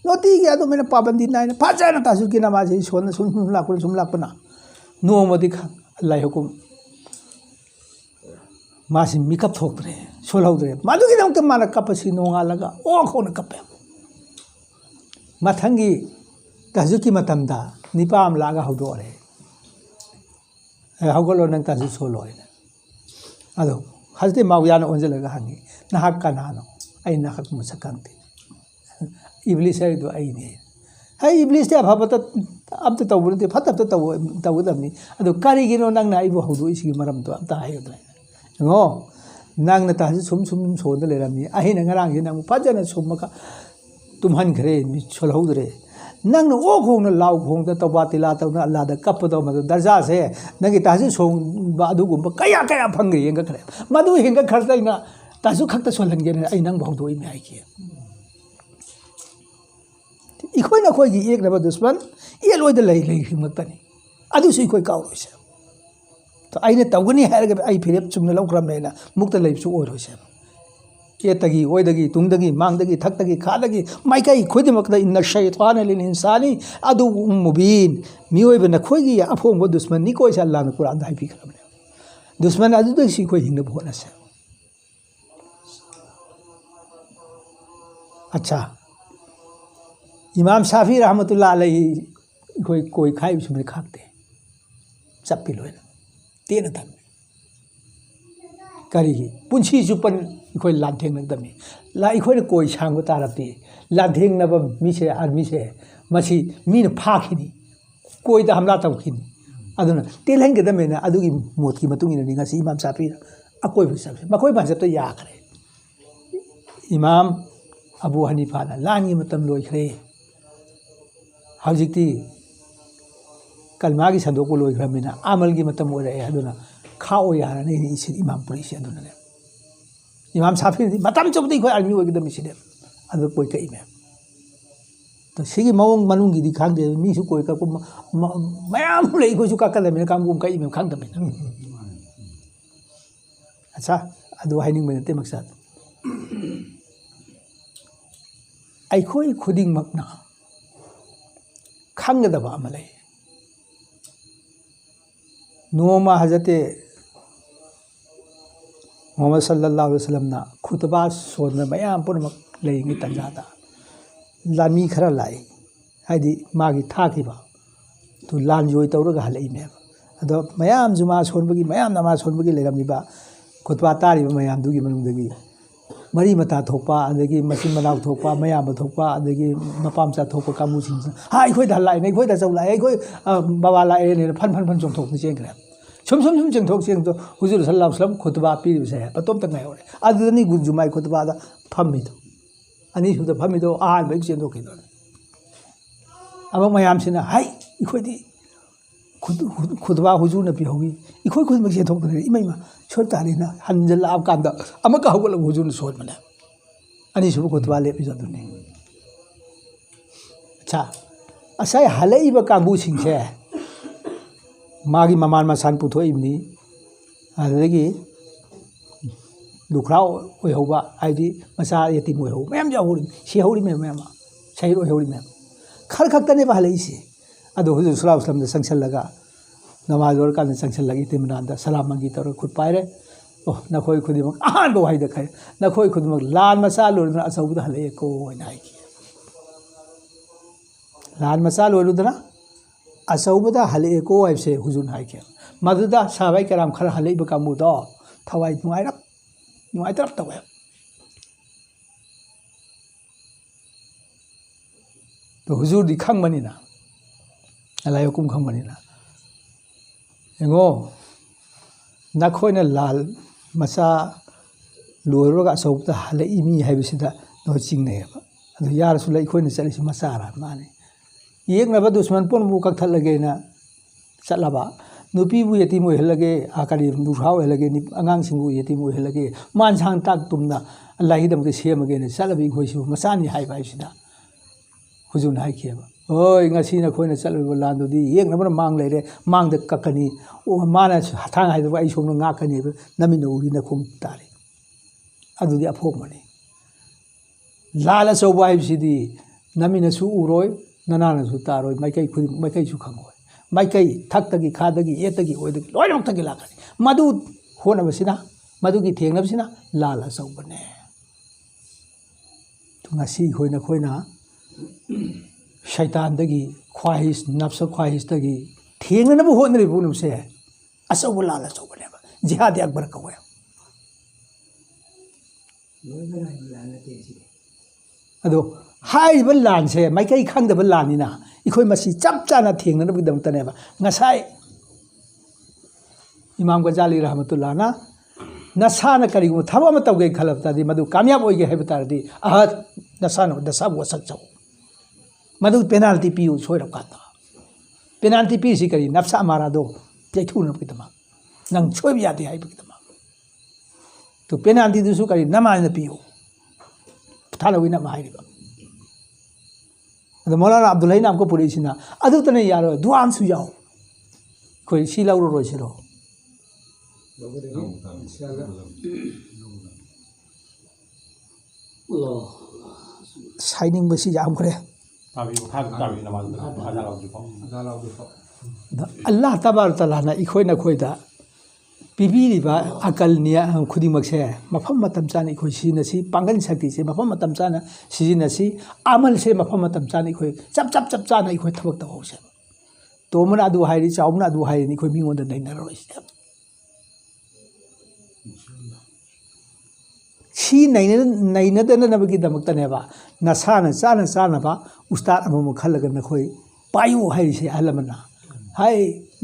नोती गया तो मैंने पाबंदी ना फाचा ना तहज्जुद की नमाज ही सोन सुन लापना नोमा दिखा अल्लाह हुकुम मासी मिकअप थोकरे सोलौद्रे मादुगी दमक माना कपसी नोंगालगा ओ खोन कपे मथंगी तहज्जुद मतमदा निपाम लागा हौदोरे हौगलो नंग तहज्जुद सोलोय अदो हजते मावियान ओंजलगा हंगी नहाक कनानो आई नहाक मुसकंती इब्लिस है दो आई ने है इब्लिस ते अफबत अब तो तवुरते फत तो तवुदमनी अदो कारिगिनो नंग ना आइबो हौदो इसी मरम तो अब हायोद्रे ngो nang na ta sum so da le ramni a hin ngarang hin nang phajana sumaka tumhan khre mi cholhodre nang no o khong na law khong da tawba tila taw na Allah da kap do ma darja se nang ki ta so ba du gum kaya phangri yeng khre madu hin ga khartai na ta su khakta solan ge ai nang bhong doi mi ai ki ikhoi na khoi gi ek na ba dusman ye loi da lai himatani adu sui khoi kaw roi se तो आइने तवगनी है आई फिर चुमने लौक्रम लेना मुक्त लेब सु ओइ रोसे येतगी ओइदगी तुंगदगी मांगदगी थकदगी खादगी माइकई खुदिमकदा इन शैतान लिल इंसानी अदु मुबीन मियोइब नखोइगी अफोंग दुश्मन नि कोइ अल्लाह न कुरान दाइ भी खबने दुश्मन अदु सी कोइ हिंग भोना से अच्छा इमाम शाफी रहमतुल्लाह अलैहि कोई खाई उसमें खाते चप्पी लोय तेन तक करी पुंसी चुपन इखोय लांथेंग नदमी ला इखोय कोई सांग तारती लांथेंग नब मिसे आर्मी से मसी मीन फाखिनी कोई दा हमला तौखिनी अदुना तेलहंग दमेना अदुगी मोत की मतुंग नि ngasi इमाम शाफी अकोय भी सब मकोय बाजब तो या करे इमाम अबू हनीफा ना लांगी मतम लोइखरे हौजिकती कलमा की संदोक को लोइखरमिना अमल की मतम ओरे अदुना खाओ यार नहीं इसी इमाम पुलिस अदुना ने इमाम शाफी मतम चबदी कोई आर्मी ओगदम इसी ने अदु कोई कई में तो सिगी मवंग मनुंग की दिखांग दे मीसु कोई का को मयाम ले कोई सु का कल में काम गुम कई में खांग दम अच्छा अदु हाइनिंग में ते मकसद अखोई खुदिंग मकना खंगदबा अमले नोमा हजरते मोहम्मद सल्लल्लाहु अलैहि वसल्लम ना खुतबा सोन मयाम पुनमक लेंगी तंजादा लामी खरा लाई हाइदी मागी थाखिबा तो लान जोई तौरगा हलई में अदो मयाम जुमा सोनबगी मयाम नमाज सोनबगी लेरमिबा खुतबा तारिबा मयाम दुगी मनुंगदगी मरी मता थोपा अदगी मसिन मनाव थोपा मयाम थोपा अदगी मपामचा थोपा कामुसिन हा इखोय दा लाई नै इखोय दा चौ लाई इखोय बाबा लाई ने फन फन फन चोंथोक नि चेंग्रे सुम सुम सुम चेंथोक चेंग तो हुजूर सल्लल्लाहु अलैहि वसल्लम खुतबा पीरिबसे पतोम तंग होरे अदनी गुजुमाई खुतबा दा फम्मी तो अनि सुदा फम्मी तो आ बै चेंथोक कि अब मयाम सिना हाय इखोयदी खुतबा हुजूर न पिहोगी इखोय खुद मक चेंथोक दे इमैमा छोटालेना हंजल आप कांदा अमका हगल हुजूर न सोल मने अनि सुबु खुतबा ले पिजो दुने अच्छा असै हलैबा कांबु सिंगसे मागी ममान मसान पुथोइबनी अदगी लुखरा ओइहौबा आइदी मसा यतिम ओइहौ मैम जाहोरि सेहौरि मैम सहिर ओइहौरि मैम खर खक्तने हलैसे अदो हुजूर सल्लल्लाहु अलैहि वसल्लम संगसल लगा नमाज और कान संगसल लगी तिमनांदा सलाम मंगी तौर खुद पाइरे ओह नखोय खुदिमक आहान बो हाइदा खै नखोय खुदिमक लान मसा लोरना असौबदा हलै को होइनाइ लान मसा लोरुदना असौबदा हलै को आइसे हुजूर हाइ के मदुदा साबाई कराम खर हलैबा कामु दो थवाइ नुआइ तरफ तवे तो हुजूर दी खंगमनिना अल्लाह हुकुम खंगमनिना एंगो नखोयना लाल मसा लोरगा असौबदा हलै मी हाइबसिदा नो चिंगनेबा अदु यारसु लै खोयना चलिसि मसारा माने येकनबा दुश्मन पोन मु कथलगेना चलबा नुपीबु यति मोय हलगे आकरी नुहाव हलगे नि अंगांग सिंगु यति मोय हलगे मानसांग ताक तुमना अल्लाह हिदम के सेमगे ने चलबि खोइसु मसानी हाइ बाइसिदा हुजुन हाइ खेबा ओय ngasi na khoina chalwe landudi yeknabana mang leire mang de kakani o mana hathang hai ai somna nga kani nami no uri na khum tare adudi aphok mani lala sobai sidi nami na su uroi nana na su taroi mai kai su khangoi mai kai thak tagi kha dagi e tagi oi dagi loi nok tagi lakani madu hona basina madu ki thengna basina lala sobane tu ngasi khoina शैतान दगी ख्वाहिश नफ्स ख्वाहिश दगी थेंगनबो होनरि बुनुसे असौ लाल असौ बनेबा जिहाद अकबर कवे अदो हाइबा लान से माइकै खंगदबा लानिना इखोय मसी चप चाना थेंगनबो दमतनेबा ngасai इमाम गजाली रहमतुल्लाह ना नसाना करिगु थबा म तौगे खलबतादि मदु कामयाब होइगे हेबतारदि अहद नसाना दसा वसक चौ मदु पेनाल्टी पियु सोइरब काता पेनाल्टी पी सी करी नफ्सा मारा दो तेथुन पितमा नंग सोइब यादे हाइ पितमा तो पेनाल्टी दुसु करी नमाज पियु थाला विना माइरिबा अद मौलाना अब्दुल्लाह नाम को पुलिसिना अदु तने यारो दुआन सु याओ कोई सी लाउरो रोसिरो ꯁꯥꯏꯅꯤꯡꯕꯁꯤ ꯌꯥꯝꯈ꯭ꯔꯦ ꯑꯜꯂꯥ ꯇꯕꯥꯔꯛ ꯇꯥꯂꯥꯅ ꯑꯩꯈꯣꯏꯅ ꯑꯩꯈꯣꯏꯗ ꯄꯤꯕꯤꯔꯤꯕ ꯑꯀꯜꯅꯤꯌꯥ ꯈꯨꯗꯤꯡꯃꯛꯁꯦ ꯃꯐꯝ ꯃꯇꯝ ꯆꯥꯅ ꯑꯩꯈꯣꯏ ꯁꯤꯖꯤꯟꯅꯁꯤ ꯄꯥꯡꯒꯜ ꯁꯛꯇꯤꯁꯦ ꯃꯐꯝ ꯃꯇꯝ ꯆꯥꯅ ꯁꯤꯖꯤꯟꯅꯁꯤ ꯑꯃꯜꯁꯦ ꯃꯐꯝ ꯃꯇꯝ ꯆꯥꯅ ꯑꯩꯈꯣꯏ ꯆꯞ ꯆꯥꯅ ꯑꯩꯈꯣꯏ ꯊꯕꯛ ꯇꯧꯍꯧꯁꯦ ꯇꯣꯝꯕꯅ ꯑꯗꯨ ꯍꯥꯏꯔꯤ ꯆꯥꯎꯕꯅ ꯑꯗꯨ ꯍꯥꯏꯔꯤꯅꯤ ꯑꯩꯈꯣꯏ ꯃꯤꯉꯣꯟꯗ ꯅꯩꯅꯔꯔꯣꯏꯁꯦ ꯁꯤ ꯅꯩꯅꯗꯅꯕꯒꯤꯗꯃꯛꯇꯅꯦꯕ ꯅꯁꯥꯅ ꯆꯥꯅꯕ ꯎꯁꯇꯥꯗ ꯑꯃꯃꯨꯛ ꯈꯜꯂꯒ ꯅꯈꯣꯏ ꯄꯥꯏꯌꯨ ꯍꯥꯏꯔꯤꯁꯦ ꯑꯍꯜ ꯂꯃꯟꯅ ꯍꯥꯏ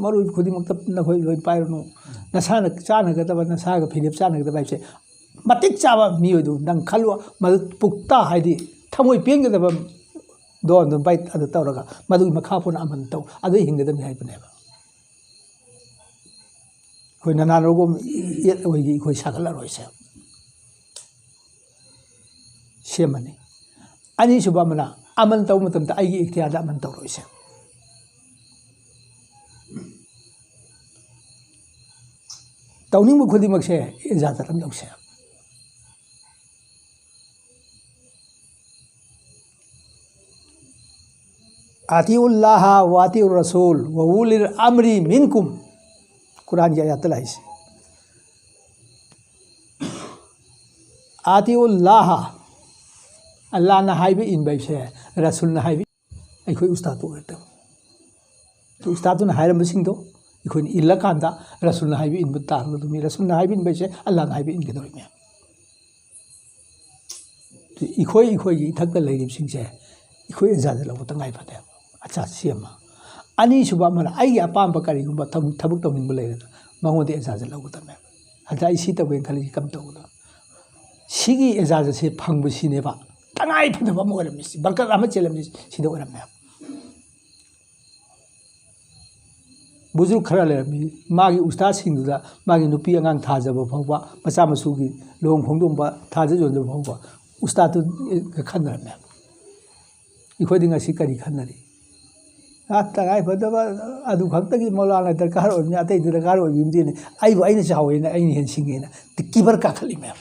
ꯃꯔꯣꯏ ꯈꯨꯗꯤꯡꯃꯛꯇ ꯅꯈꯣꯏ ꯂꯣꯏ ꯄꯥꯏꯔꯨꯅꯨ ꯅꯁꯥꯅ ꯆꯥꯅꯒꯗꯕ ꯅꯁꯥꯒ ꯐꯤꯔꯦꯞ ꯆꯥꯅꯒꯗꯕ ꯍꯥꯏꯕꯁꯦ ꯃꯇꯤꯛ ꯆꯥꯕ ꯃꯤꯑꯣꯏꯗꯨ ꯅꯪ ꯈꯜꯂꯨ ꯃꯗꯨ ꯄꯨꯛꯇ ꯍꯥꯏꯗꯤ ꯊꯃꯣꯏ ꯄꯦꯟꯒꯗꯕ ꯗꯣꯟꯗꯨ ꯕꯥꯏꯠ ꯑꯗꯨ ꯇꯧꯔꯒ ꯃꯗꯨꯒꯤ ꯃꯈꯥ ꯄꯣꯟꯅ ꯑꯃꯟ ꯇꯧ ꯑꯗꯨ ꯍꯤꯡꯒꯗꯕꯅꯤ ꯍꯥꯏꯕꯅꯦꯕ ꯑꯩꯈꯣই ꯅꯅꯥꯔꯣꯒꯣꯝ ꯌꯦꯠ ꯑꯣꯏꯒꯤ ꯑꯩꯈꯣꯏ ꯁꯥꯒꯠꯂꯔꯣꯏꯁꯦ ꯁꯦꯝꯃꯅꯤ ꯑꯅꯤꯁꯨꯕ ꯑꯃꯅ ꯑꯃꯟ ꯇꯧꯕ ꯃꯇꯝꯗ ꯑꯩꯒꯤ ꯏꯈꯇꯤꯌꯥꯔꯗ ꯑꯃꯟ ꯇꯧꯔꯣꯏꯁꯦ ꯇꯧꯅꯤꯡꯕ ꯈꯨꯗꯤꯡꯃꯛꯁꯦ ꯏꯖꯥꯖꯠ ꯑꯃ ꯂꯧꯁꯦ ꯑꯇꯤꯎꯜꯂꯥꯍ ꯋ ꯑꯇꯤꯎർ ꯔꯁූꯜ ꯋ उलिल अम्री मिनकुम कुरान की आयत लाइसे आतिउल्लाह अल्लाह ना हाइबे इन बैसे रसूल ना हाइबे अखोई उस्ताद ओरते तो उस्ताद ना हाइरम बसिंग दो अखोई इल्ला कांदा रसूल ना हाइबे इन बता दुमी रसूल ना हाइबे इन बैसे अल्लाह ना हाइबे इन के दोरी में तो अखोई की इथक लेरिब सिंगसे अखोई इजाजत लबो तंगाई फते अच्छा सेमा अनी सुबा मन आई अपाम करीगुंबा थबक तौनिंग लेर मंगोदे इजाजत लबो तमे हजा इसी तबे खली कम तौदो सिगी इजाजत से फंग सिनेबा तंगाई फदबा मोरम सि बरकत अमा चेलम सिदो ओरम बुजुर्ग खरा लेरमी मागी उस्ताद सिंगदुदा मागी नुपी अंगांग थाजबा फौबा मचा मसुगी लोंग खोंदोंबा थाजे जोंदो फौबा उस्ताद खनरम इखोदि ngasi करी खनरी तंगाई फदबा अदु खक्तगी मौलाना दरकार ओइमी अतै दरकार ओइमी दिने आइबो आइना चावेना आइनी हेन सिंगेना किबर का खली मैम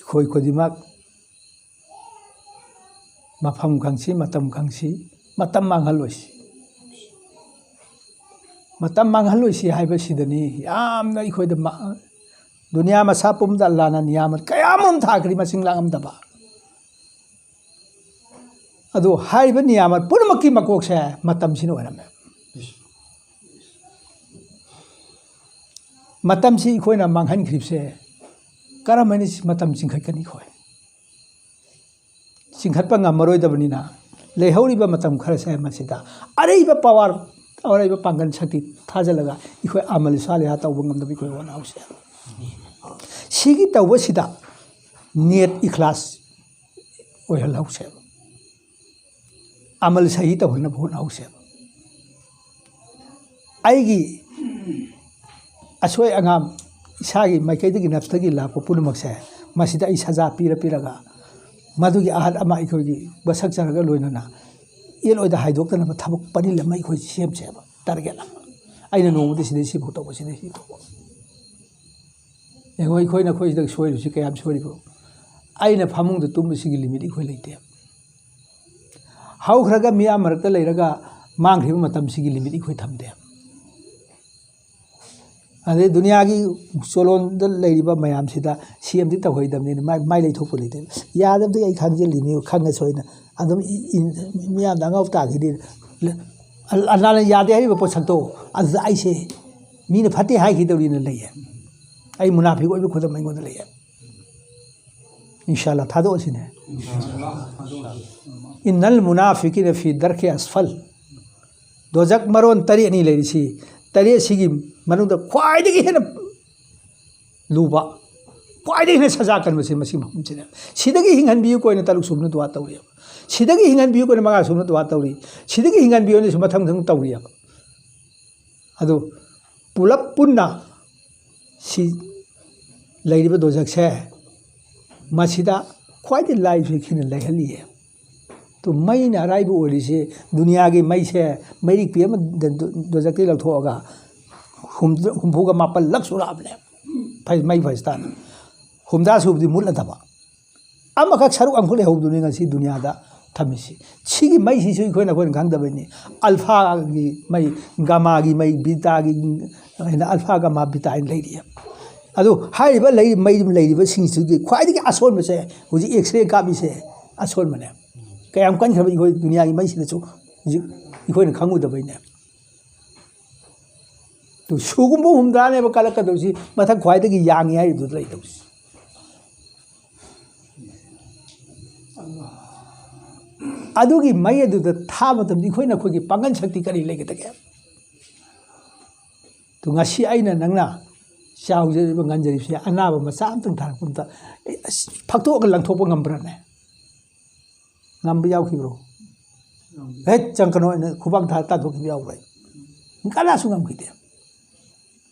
खोई खुदिमक मफम खंगसी मतम खंगसी मतम मांगहलोसी मतम मांगहलोसी हाइबसिदनी यामना इखोइद दुनिया मसा पुमद अल्लाहना नियामत कयामम थाखरी मसिंग लांगमदबा अदो हाइब नियामत पुरमकी मकोकसे मतम सिन ओरमे मतम सि इखोइना मांगहन खरिबसे करमनि मतम चिंखटकनी खोय चिंखटपा ngमरोइदबनिना लेहौरिबा मतम खरसे मसिदा अरैबा पावर अरैबा पांगन शक्ति थाजलगा इखोय अमल सालेहा तौब ngमदबि इखोय वनाउसे सिगी तौबसिदा नेट इखलास ओहलहौसे अमल सही तौहन भोनाउसे आइगी असोय अंगाम इसागी माइकैदगी नफ्सदगी लापो पुनमकसे मसिदा इ सजा पीरगा मधुगी आहल अमा इखोगी बसक चरगा लोइनना एलोइदा हाइदोक्तन थबक पनिल मै इखोय सेमसे टारगेट आइना नोमदि सिदे सि फोटो बसिदे सि तो एगो इखोइना खोइदा सोइरुसि कयाम सोइरिबो आइना फामुंग तुमसिगी लिमिट इखोय लेते हाउखरगा मिया मरकता लेरगा मांगरिबो मतम सिगी लिमिट इखोय थमदे अदे दुनिया की सोलोंद लेरिबा मयाम सिदा सीएमदी तहोइदमने माइ लेथोपो लेते यादबदे आई खांगजेलिनि खांग सोइना अदम मियाम दांगाव तागिदि अल्लाह यादे हाइबो पोसक्तो अज आइसे मीन फते हाइखिदौरिन लेये आई मुनाफिक ओइबो खुद मैगोद लेये इंशाल्लाह थादो सिने इन्नल मुनाफिकिन फी दरके असफल दोजक मरोन तरी अनि लेरिसी तरी सिगी मनुद ख्वाइदगी हेन लुबा ख्वाइदगी हेन सजा कनबसे मसी महमसिने सिदगी हिंगनबियु कोइना तलुक सुमन दुआ तौरि सिदगी हिंगनबियु कोइना मगा सुमन दुआ तौरि सिदगी हिंगनबियु ने सुमथंग थंग तौरि अदो पुलप पुन्ना सी लेरिबा दोजकसे मसिदा ख्वाइदि लाइफ खिन लेहलिए तो मैना अराइब ओरिसे दुनिया की मई से मैरिक पी दोजकती लौथोगा humbuga mapal lak surable phai mai phastan humda subdi mul adaba ama kak saruk angkhule hobdu ni ngasi dunia da thamisi chigi mai si sui khoina khon khang da bani alpha gi mai gamma gi mai beta gi ina alpha gamma beta in lady adu hai ba lady mai lady ba sing su gi khwai gi asol ma se huji x-ray ka bi se asol ma ne kayam kan khaba khoi dunia gi mai si na chu khoi na khangu da bai ne to shugum bo humda ne ba kala ka do si mathak khwai da gi yang hai du lai do si adugi mai adu da tha matam di khoi na khoi gi pangan shakti kari lege ta ke to ngasi aina nangna shaw je ba ngan jari se anaba ma sa amtang thar pum ta phakto ka lang thok pa ngambra ne ngam ba yaw ki bro he chang kano ne khubang tha ta thok yaw bai ngala su ngam ki de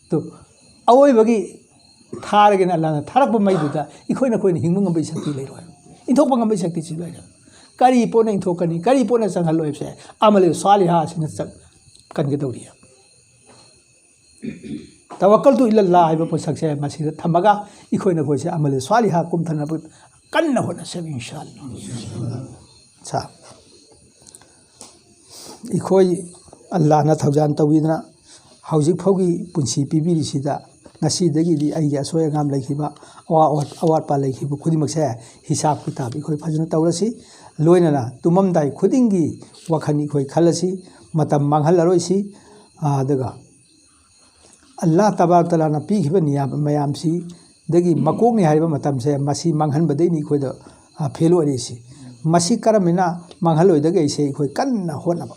to awoi bagi thar ge na la tharak ba mai du da ikhoi na khoi ni hingma ngam bai shakti lai ro in thok pa ngam bai shakti chi lai kari pon ing thokani kari pon sang haloi se amale saliha sin sak kan ge dawri tawakkal tu illallah ai ba posak se masi thamaga ikhoi na khoi se amale saliha kum thana bu kan na hona se inshallah cha ikhoi allah na thaujan tawina haujik phogi punsi pibiri sida ngasi dagi di ai ga soya ngam laikhiba awat pa laikhiba khudimak se hisab kitab ikhoi phajuna tawrasi loinana tumamdai khudingi wakhani khoi khalasi matam manghalaroi daga Allah tabarak taala na pi khiba niya mayam si dagi makok ni haiba matam se masi manghan badai ni khoi da phelo ari si masi karamina manghaloi daga ise khoi kanna hona ba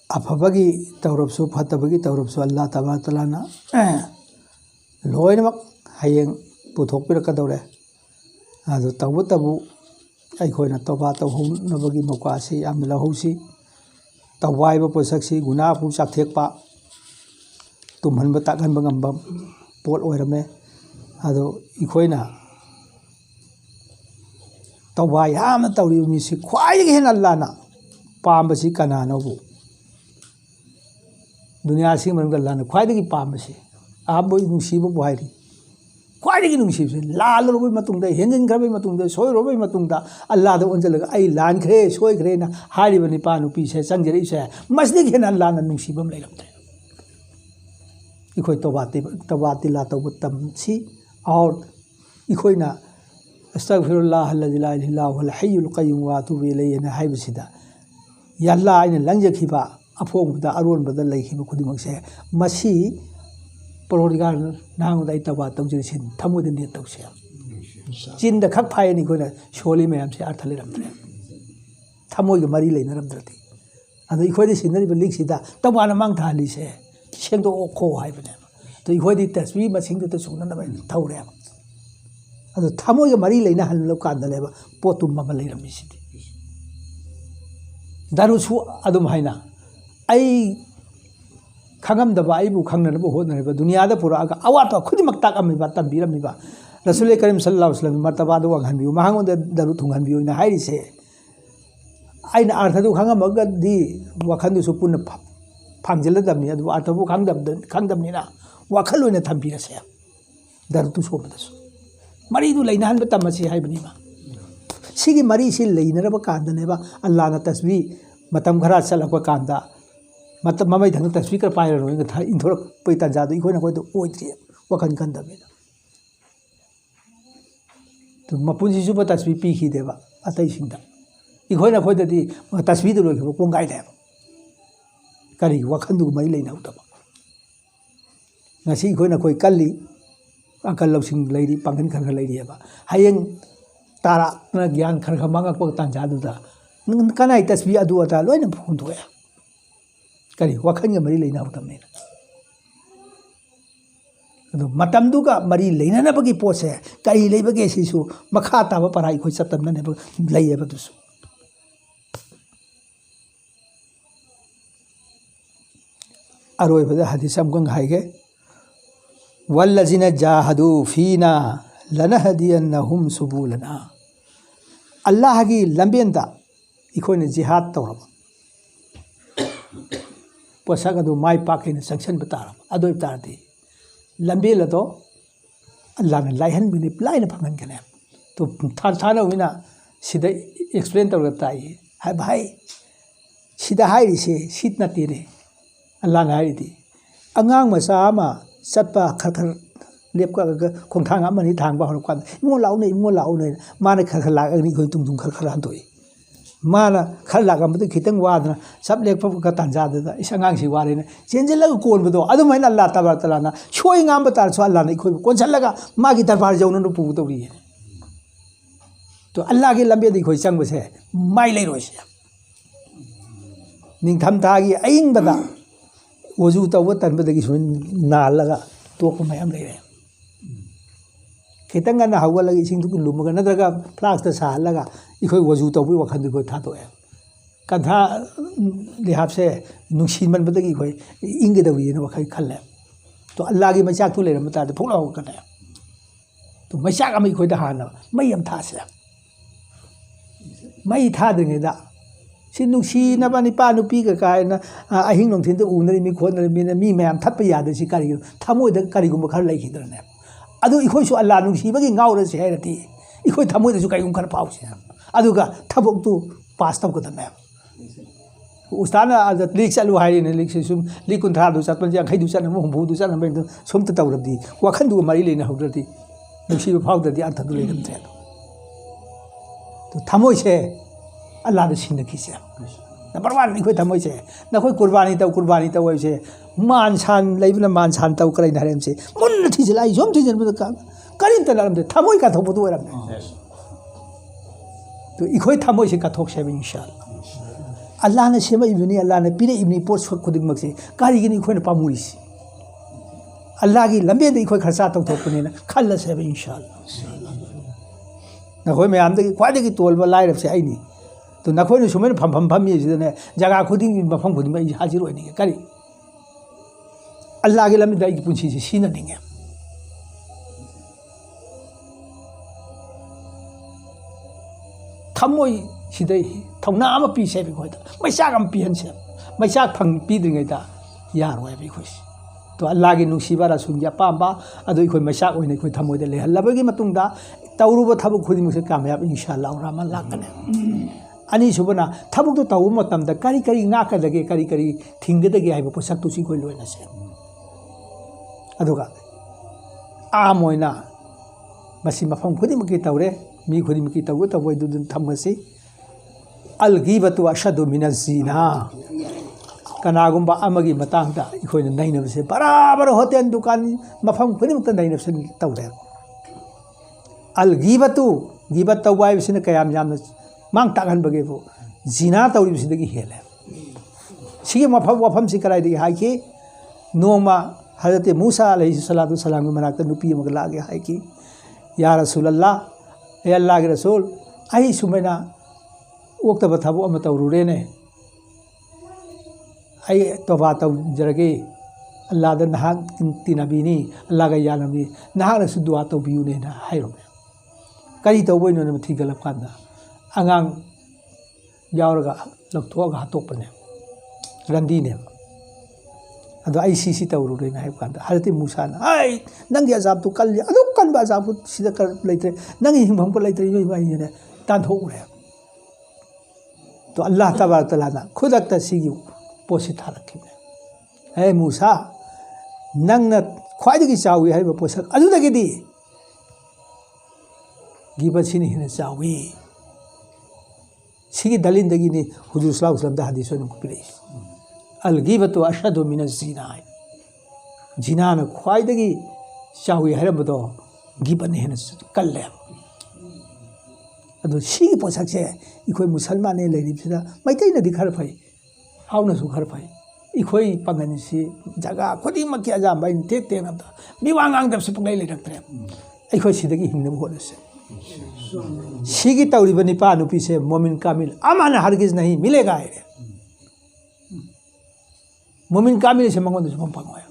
afabagi tawrabsu phatabagi tawrabsu Allah tabarak taala na loinamak hayeng puthok piraka dawre adu tawu tabu ai khoina toba tawhu nabagi moka si am lahausi tawai ba posaksi guna pu chakthek pa tumhan ba takhan ba ngambam pot oirame adu ikhoina tawai ham tawri mi si khwai gi hen Allah na pamba si kana no bu dunia sing man Allah na khwai gi pamba si abo nusi bo bhairi khwai gi nusi se lal ro bai matung da henjin khar bai matung da soi ro bai matung da Allah da onjal ga ai lan khre soi khre na hari bani pa nu pi se changjeri se masdi gen Allah na nusi bam lai lamte ikhoi tawati la tawu tam si aur ikhoi na astaghfirullah alladhi la ilaha illa huwal hayyul qayyum wa atubu ilayhi na haibsida yalla aina langje khiba afong da aron bada lai khiba khudimak se masi prodigal nang dai tawa tawjir sin thamudin ni tawse chin da khak phai ni khona sholi mayam se arthale ramtre thamoi ga mari leina ramdrati adu ikhoi di sinari ba lik sida tawana mang thali se sengdo okho hai bane to ikhoi di tasbih masing to sungna na ba thaure adu thamoi ga mari leina hal lo kan da leba potum ma lei ram si daru su adum haina ai khangam da ba ai bu khangna ba ho na ba dunia da pura aga awat khudi mak tak am ba tam biram ba rasul karim sallallahu alaihi wasallam martaba do wang han bi mahang da daru thung han bi na hai ri se ai na artha du khangam ga di wakhan du su pun phangjel da mi adu artha bu khangdam ni na wakhal loina tham bi se daru tu so ba su mari du leina han ba tam si hai bani ma sigi mari si leina ra ba kan da ne ba Allah na tasbih matam khara sal ko kan da matam mamai thang tasbih kar pai ro nga tha in thor pai ta ja du ikoi na koi to oi tri wakhan kan da me to mapun si su ba tasbih pi khi de ba atai sing da ikoi na koi da di tasbih du lo ki ko ngai da kari wakhan du mai leina u ta ba ngasi ikoi na koi kalli akal lo sing leiri pangin khar khar leiri ba hayeng tara na gyan khar khar manga ko tan ja du da kanai tasbih adu ata loina phun do ya kari wakhan ga mari leina u ta me adu matam du ga mari leina na bagi pose kari lei bagi si su makha ta ba parai khoi satam na ne ba lei ba du su अरोय बदा हदीस अमगंग हाइगे वल्लज़िना जाहदू फीना लनहदियन्नहुम सुबुलना अल्लाह की लंबेंदा इखोने जिहाद तौरब पोसाक अदु माई पाकेने suction बतारब अदोय तारदी लंबे लदो अल्लाह ने लाइहन बिने line फंगन कने तो थाना विना सीधा एक्सप्लेन तौरता है भाई सीधा हाई से सीट नती रे अल्लाह ने हाई दी अंगांग मसा मा सत्पा खर खर लेप का खोंथांग अमनि थांगबा हरकान इमो लाउने माने खर खर लागनि कोई तुम खर खर हांतोई माना खर लागमबद खितंग वादना सब लेप का तांजादा इस अंगांग सी वारेने चेंजलग कोनबदो अदुमैन अल्लाह तबारक तआला छोई गाम बतार सो अल्लाह ने कोई कोनसलगा मागी दरबार जौननु पुगु तौरी तो अल्लाह के लंबे दी कोई चंगबसे माई लेरोसे निंगथम थागी अइंग बदा वजू तब तनबदगी सुन नालगा तोक मैम ले खितंग ना हवलगी इसिंग तुक लुमगा नद्रगा फ्लास्क त सालगा इखोय वजू तब वखन दुको थातो है कथा लिहाब से नुसीन मन बदगी कोई इंगे दवरी न वखै खल्ले तो अल्लाह की मचाक तु लेरम बता दे फोला होकने तो मचाक अमै खोय द हाना मैम थासे मै थादङेदा सी नुसीनबा निपा नुपी का कायना अहिंग नोंथिन उनरी मी खोनरी मी मैम थप याद सी करी थमोद करीगुम खर लैखिद्रने अदु इखोयसु अल्लाह नुसीबगी गाउरसे हैरती इखोय थमोदसु करीगुम खर पाउसे अदुगा थबक तु पास तौकदमे उस्ताना अद लीक चलु हाइने लीक सुम लीक कुंथ्रा दु चतपन जा खैदु चन हुंबु दु चन मे सोम त तौरदी वखन दु मरी लेना हौदरदी नुसीब फाउददी अर्थ दु लेदम थे तो थमोय से अल्लाह ने सिंह खींचे नंबर 1 इखोय थमोय से नखोय कुर्बानी तौ वैसे मान सान लेबना मान सान तौ करे हरेम से मुन थिजलाई जोम थिजन बद का करिन त लरम दे थमोय का थोबदु वरम तो इखोय थमोय से का थोक से इंशाअल्लाह अल्लाह ने सेम इबनी अल्लाह ने पिरे इबनी पोस्ट खुदिक मक से कारी गिनी इखोय ने पामुरिस अल्लाह की लंबे दे इखोय खर्चा तौ थोपने ना खल्ला से इंशाअल्लाह नखोय में आमदगी ख्वादे की तोलबा लाइरब से आइनी तो नखोय सुमेन फम ये जगह खुदिंग मफम खुदिंग में हाजिर होनी करी अल्लाह के लम्बे दाई की पुंछी से सीना नहीं है थमोय सिदई थौना अम पी से भी खोय मैसाक अम पीहन से मैसाक फंग पीद्रिङैदा यारोय भी खोय तो अल्लाह की नुसीबा रसूल या पांबा अदो इखोय मैसाक ओइने खोय थमोयदे लेहल्लबगी मतुंगदा तौरुब थबक खुदिंग से कामयाब इंशाअल्लाह रहमान लाकने अनि सुबना थबक तो तौ मतमदा करी करी नाकदगे करी थिंगदगे हाइबो पोसक तुसी कोइ लोइना से अदुगा आम ओइना मसी मफम खुदिमकी तौरे मी खुदिमकी तौ तवै दुदन थमसी अल गिबतु अशदु मिनज जिना कनागुम्बा अमगी मतंगदा इखोइना नैनबसे बराबर होटेल दुकान मफम खुदिमता नैनबसे तौरे अल गिबतु गिबत तौबाइबसिना कयाम यामना मांग तागन बगेबो जिना तौरिबसिदगी हेले सिगे मफम वफम सि कराइदगी हाइकी नोमा हजरत मूसा अलैहि सलातु सलाम के मनाकत नुपी मग लागे हाइकी या रसूलल्लाह ए अल्लाह के रसूल आई सुमैना ओक्तब थबो अम तौरुरेने आई तौबा तौजरगे अल्लाह द नहा तिनबीनी अल्लाह का यानबी नहा रसु दुआ तौबियुने ना हाइरो करी तौबोइनो न मथि गलब कांदा अंगांग यावरगा लौथोगा हातोपने रंदीने अदो आई सी तौरुरे ना हाइब कांदा हजरत मूसा ना आई नंगी अजाब तो कल अदो कन अजाब सिदा कर लेत्रे नंगी हिंभम को लेत्रे योइ बाई ने तांथोरे तो अल्लाह तबारक तआला ना खुदक सिगी पोसी थारखिने हे मूसा नंगना ख्वाइदगी चावी हाइब पोसक अदुदगिदी गिबसिनी हिने चावी सिगी दलिंदगी ने हुजूर सल्लल्लाहु अलैहि वसल्लम दा हदीस नु पिरे अल गिबतु अशदु मिनज जिना जिना न ख्वाइदगी चावी हाइबदो गिबन हिने कल्ले अदो सिगी पोसक से इखोय मुसलमान ने लेरिबसिदा मैतै नदी खर फै हाउनसु खर फै इखोय पंगनसी जगह खुदी मकी अजाम बाइन टेक टेक नबदा बिवांगांग दबसे पगलै लेरक्तरे इखोय सिदगी हिंगने होनसे सिगी तौरिब निपा नुपी से मोमिन कामिल अमान हरगिज नहीं मिलेगा है मोमिन कामिल से मंगों दे सुम पंगोया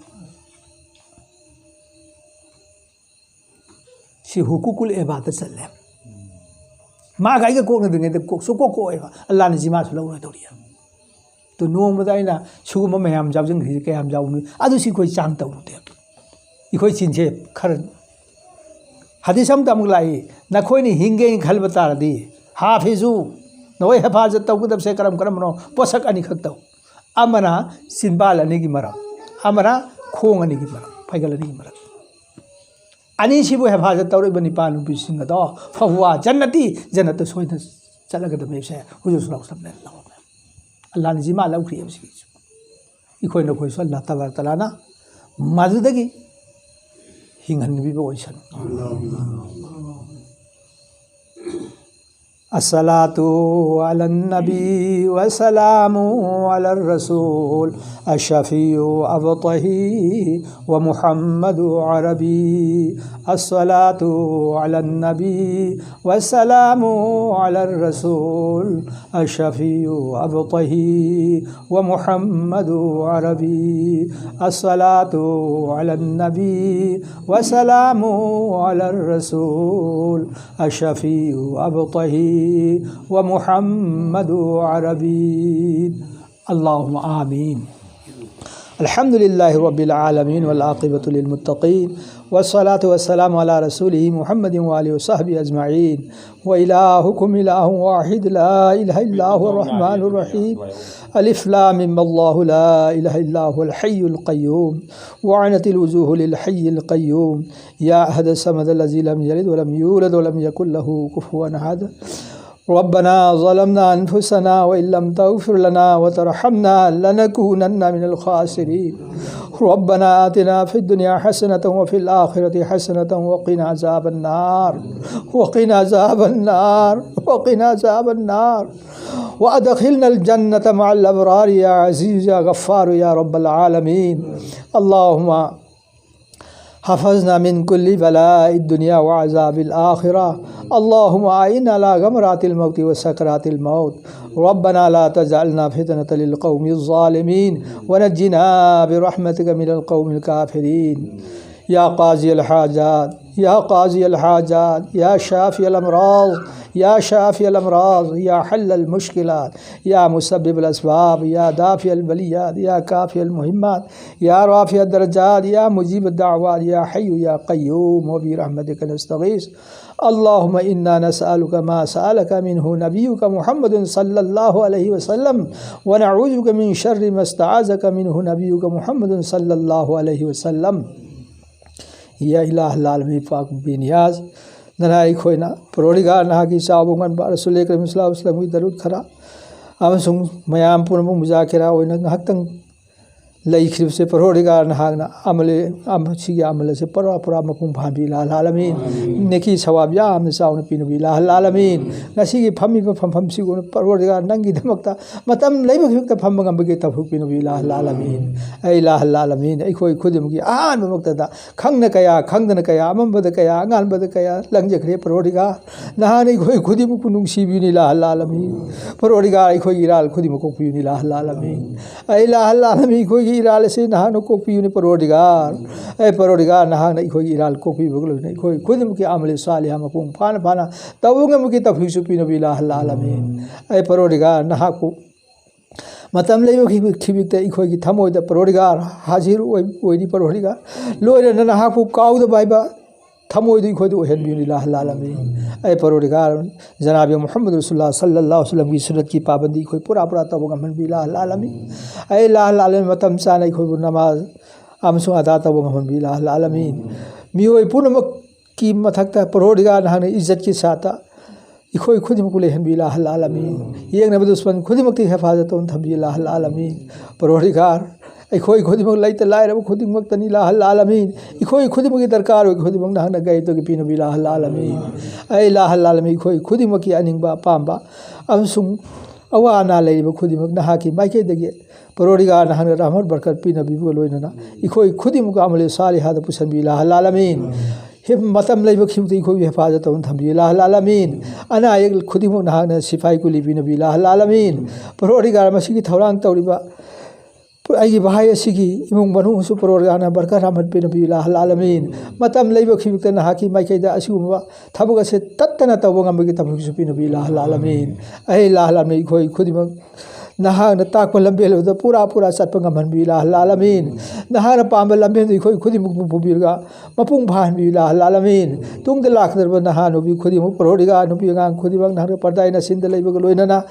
सी हुकुकुल इबादत चले माँ गाय के कोक न देंगे तो कोक सो कोक कोएगा अल्लाह ने जिमा सुला उन्हें तोड़िया तो नोंग बताए ना शुरू में हम जाओ जंग के हम जाओ नहीं आधु सी कोई चांद तोड़ दे इकोई चिंचे खर हदीस हम तम लाई न कोई नहीं हिंगे खल बता दी हाफिजू नोए हिफाजत तब कुछ से करम करम नो पोषक अनी खक्तौ अमना सिंबाल अनी की मरम अमना खोंग अनी की मरम फाइगल अनी की मरम अनी सिबु हिफाजत तौर बनी पानु बिसिंग दो फहुआ जन्नती जन्नत सोइन चलग दमे से हुजूर सल्लल्लाहु अलैहि वसल्लम अल्लाह ने जिमा लौ खियम सी इखोय न खोय अल्लाह तबारक तआला ना मजुदगी हिंगन भी ओइसन अस्सलातु अलन नबी व सलामु अलर रसूल अशफीउ अबतही व मुहम्मदु अरबी अस्सलातु अलन नबी व सलामु अलर रसूल अशफीउ अबतही व मुहम्मदु अरबी अस्सलातु अलन नबी व सलामु अलर रसूल अशफीउ अबतही व मुहम्मदु अरबी अल्लाहुम्मा आमीन अल्हम्दुलिल्लाहि रब्बिल आलमीन वल आक़िबतु लिल मुत्तक़ीन वस्सलातु वस्सलामु अला रसूलिहि मुहम्मदिन व आलिहि व सहबिहि अजमईन व इलाहुकुम इलाहुन वाहिद ला इलाहा इल्ला हुवर रहमानुर रहीम अलिफ लाम मिम अल्लाहु ला इलाहा इल्ला हुवल हय्युल क़य्यूम व अनतिल वुजूहु लिल हय्यिल क़य्यूम या अहद समद लज़ी लम यलिद व लम यूलद व लम यकुल लहू कुफुवन अहद रब्बना ज़लमना अनफुसना व इल्लम तग़फिर लना व तरहमना लनकूनन्ना मिनल ख़ासिरीन रब्बना आतिना फ़िद दुनिया हसनतन व फ़िल आखिरति हसनतन व क़िना अज़ाबन नार व क़िना अज़ाबन नार व क़िना अज़ाबन नार व अदखिलनल जन्नत मअल अबरार या अज़ीज़ या गफ़्फ़ार या रब्बल आलमीन अल्लाहुम्मा हफ़ज़ना मिन कुल्ली बलाइद दुनिया व अज़ाबिल आखिरा अल्लाहुम्मा आइन्ना अला गमरातिल मौति व सकरातिल मौत रब्बना ला तजअलना फितनतल लिल क़ौमिज़ ज़ालिमीन व नज्जिना बिरहमतिका मिनल क़ौमिल काफ़िरीन या क़ाज़ियल हाजात या क़ाज़ियल हाजात या शाफ़ियल अमराज़ या शाफ़ियल अमराज़ या हल्लल मुश्किलात या मुसब्बिबल अस्बाब या दाफ़ियल बलियात या काफ़ियल मुहिम्मात या राफ़िअद दरजात या मुजीब दाअवात या हय्यु या क़य्यूम व बिरहमतिका नस्तग़ीस अल्लाहुम्मा इन्ना नसअलुका मा सअलका मिन्हु नबियुका मुहम्मदुन सल्लल्लाहु अलैहि वसल्लम व नऊज़ुबिका मिन शर्रि मा इस्तआज़का मिन्हु नबियुका मुहम्मदुन सल्लल्लाहु अलैहि वसल्लम या इलाहुल आलमीन पाक बिनियाज ननाई खोइना परोडिगार नागी चाबुंगन रसूल करीम सल्लल्लाहु अलैहि वसल्लम की दरूद खरा अमसुंग मयाम पुनमु मुजाकिरा ओइना ngahaktang लेखिब से परोडिगार नागना अमले अमसिगी अमले से परा परा मपुंग भाबी लाल आलमीन नेकी सवाब याम साउन पिनुबी लाल आलमीन ngasiगी फमिबा फमफम सिगो परोडिगार नंगी धमकता मतम लेबा खिबता फम गंबगे तफुक पिनुबी लाल आलमीन ऐ लाल आलमीन ऐखोय खुदिमगी आन मक्तदा खंगना कया खंगदना कया अमबद कया अंगानबद कया लंगजखरे परोडिगार नहाने खोय खुदिम कुनुंग सिबिनी लाल आलमीन परोडिगार ऐखोय इराल खुदिम को पियुनी लाल आलमीन ऐ लाल आलमीन खोय इराल से नहानो को पियुनी परोडिगार ऐ परोडिगार नहाना खोय इराल को पिबगलो खोय खुदिम के अमले सालिह मपुंग फाना फाना तबुंगम की तफीसु पिनुबी लाल आलमीन ऐ परोडिगार नहा को मतम लेबो खिबिते इखोय की थमोयदा परोडिगार हाजिर ओइदी परोडिगार लोरे नहा को काउद बाइबा थमोयदी खोय दो हेनबियुनी लाल आलमीन ऐ परोडिगार जनाब मोहम्मद रसूलुल्लाह सल्लल्लाहु अलैहि वसल्लम की सुन्नत की पाबंदी खोय पूरा पूरा तबुंगम भी लाल आलमीन ऐ लाल आलमीन मतम सानै खोय नमाज अमसु अदा तबुंगम भी लाल आलमीन मियोय पुनमक की मथकता परोडिगार नहाने इज्जत के साथ इखोय खुदिम कुले हन बिला हल आलमीन येंग दुश्मन खुदिमक हिफाजत उन थम बिला हल आलमीन परोडिगार इखोय खुदिमक लाइते लाइरब खुदिमक तनी ला हल आलमीन इखोय खुदिमक दरकार हो खुदिमक नहन गई तो पिनो बिला हल आलमीन ऐ ला हल आलमीन इखोय खुदिमक की अनिंगबा पांबा अमसुंग अवाना लेब खुदिमक नहा की माइके दगे परोडिगार नहन रहमत बरकत पिनो बिबो लोइनना इखोय खुदिमक अमले सालिहा द पुसन बिला हल आलमीन मतम लेब खिबते इखोय हिफाजत उन थम बिला हल आलमीन अना एक खुदिमक नहन सिपाही कुली पिनो बिला हल आलमीन परोडिगार मसिगी थौरांग तौरिबा ꯑꯩꯒꯤ ꯚꯥꯏ ꯑꯁꯤꯒꯤ ꯏꯃꯨꯡ ꯃꯅꯨꯡꯁꯨ ꯄ꯭ꯔꯣꯒ꯭ꯔꯥꯝꯅ ꯕꯔꯀꯥ ꯔꯥꯍꯃꯠ ꯄꯤꯅꯕꯤꯌꯨ ꯂꯥꯂꯃꯤꯟ ꯃꯇꯝ ꯂꯩꯕ ꯈꯤꯕꯛꯇ ꯅꯍꯥꯛꯀꯤ ꯃꯥꯏꯀꯩꯗ ꯑꯁꯤꯒꯨꯝꯕ ꯊꯕꯛ ꯑꯁꯤ ꯇꯠꯇꯅ ꯇꯧꯕ ꯉꯝꯕꯒꯤ ꯊꯕꯛꯁꯨ ꯄꯤꯅꯕꯤꯌꯨ ꯂꯥꯂꯃꯤꯟ ꯑꯩ ꯂꯥꯂꯃꯤꯟ ꯑꯩꯈꯣꯏ ꯈꯨꯗꯤꯡꯃꯛ ꯅꯍꯥꯛꯅ ꯇꯥꯛꯄ ꯂꯝꯕꯦꯜꯗꯨꯗ ꯄꯨꯔꯥ ꯆꯠꯄ ꯉꯝꯍꯟꯕꯤꯌꯨ ꯂꯥꯂꯃꯤꯟ ꯅꯍꯥꯛꯅ ꯄꯥꯝꯕ ꯂꯝꯕꯦꯜꯗꯨ ꯑꯩꯈꯣꯏ ꯈꯨꯗꯤꯡꯃꯛꯄꯨ ꯄꯨꯕꯤꯔꯒ ꯃꯄꯨꯡ ꯐꯥꯍꯟꯕꯤꯌꯨ ꯂꯥꯂꯃꯤꯟ ꯇꯨꯡꯗ ꯂꯥꯛꯀꯗꯧꯔꯤꯕ ꯅꯍꯥ ꯅꯨꯄꯤ ꯈꯨꯗꯤꯡꯃꯛ ꯄꯔꯣꯔꯤꯒ ꯅꯨꯄꯤ ꯑꯉꯥꯡ ꯈꯨꯗꯤꯡꯃꯛ ꯅꯍꯥꯛꯅ ꯄꯔꯗꯥꯏꯅ ꯁꯤꯟꯗ ꯂꯩꯕꯒ ꯂꯣꯏꯅꯅ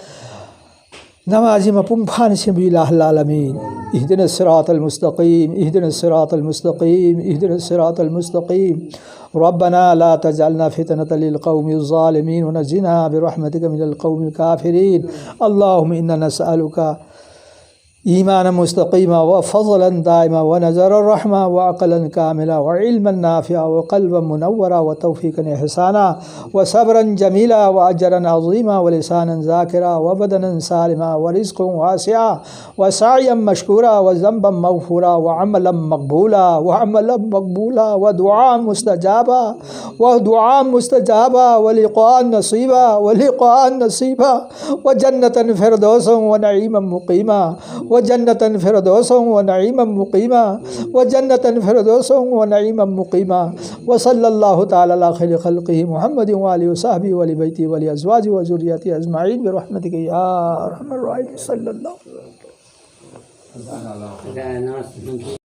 نمازي مفهوم فان سبيل الله العالمين اهدنا الصراط المستقيم اهدنا الصراط المستقيم اهدنا الصراط المستقيم ربنا لا تجعلنا فتنة للقوم الظالمين ونجنا برحمتك من القوم الكافرين اللهم إنا نسألك إيمانا مستقيما وفضلا دائما ونزر الرحمة وعقلا كاملا وعلما نافعا وقلبا منورا وتوفيقا إحسانا وصبرا جميلا وأجرا عظيما ولسانا ذاكرا وبدنا سالما ورزقا واسعا وسعيا مشكورا وذنبا مغفورا وعملا مقبولا ودعاء مستجابا ولقاء نصيبا وجنة فردوسا ونعيما مقيما وجنة فردوسا ونعيما مقيما وجنة فردوسا ونعيما مقيما وصلى الله تعالى على خير خلقه محمد وآله وصحبه ولبيته ولأزواجه وذريته أجمعين برحمتك يا أرحم الراحمين صلى الله عليه وسلم.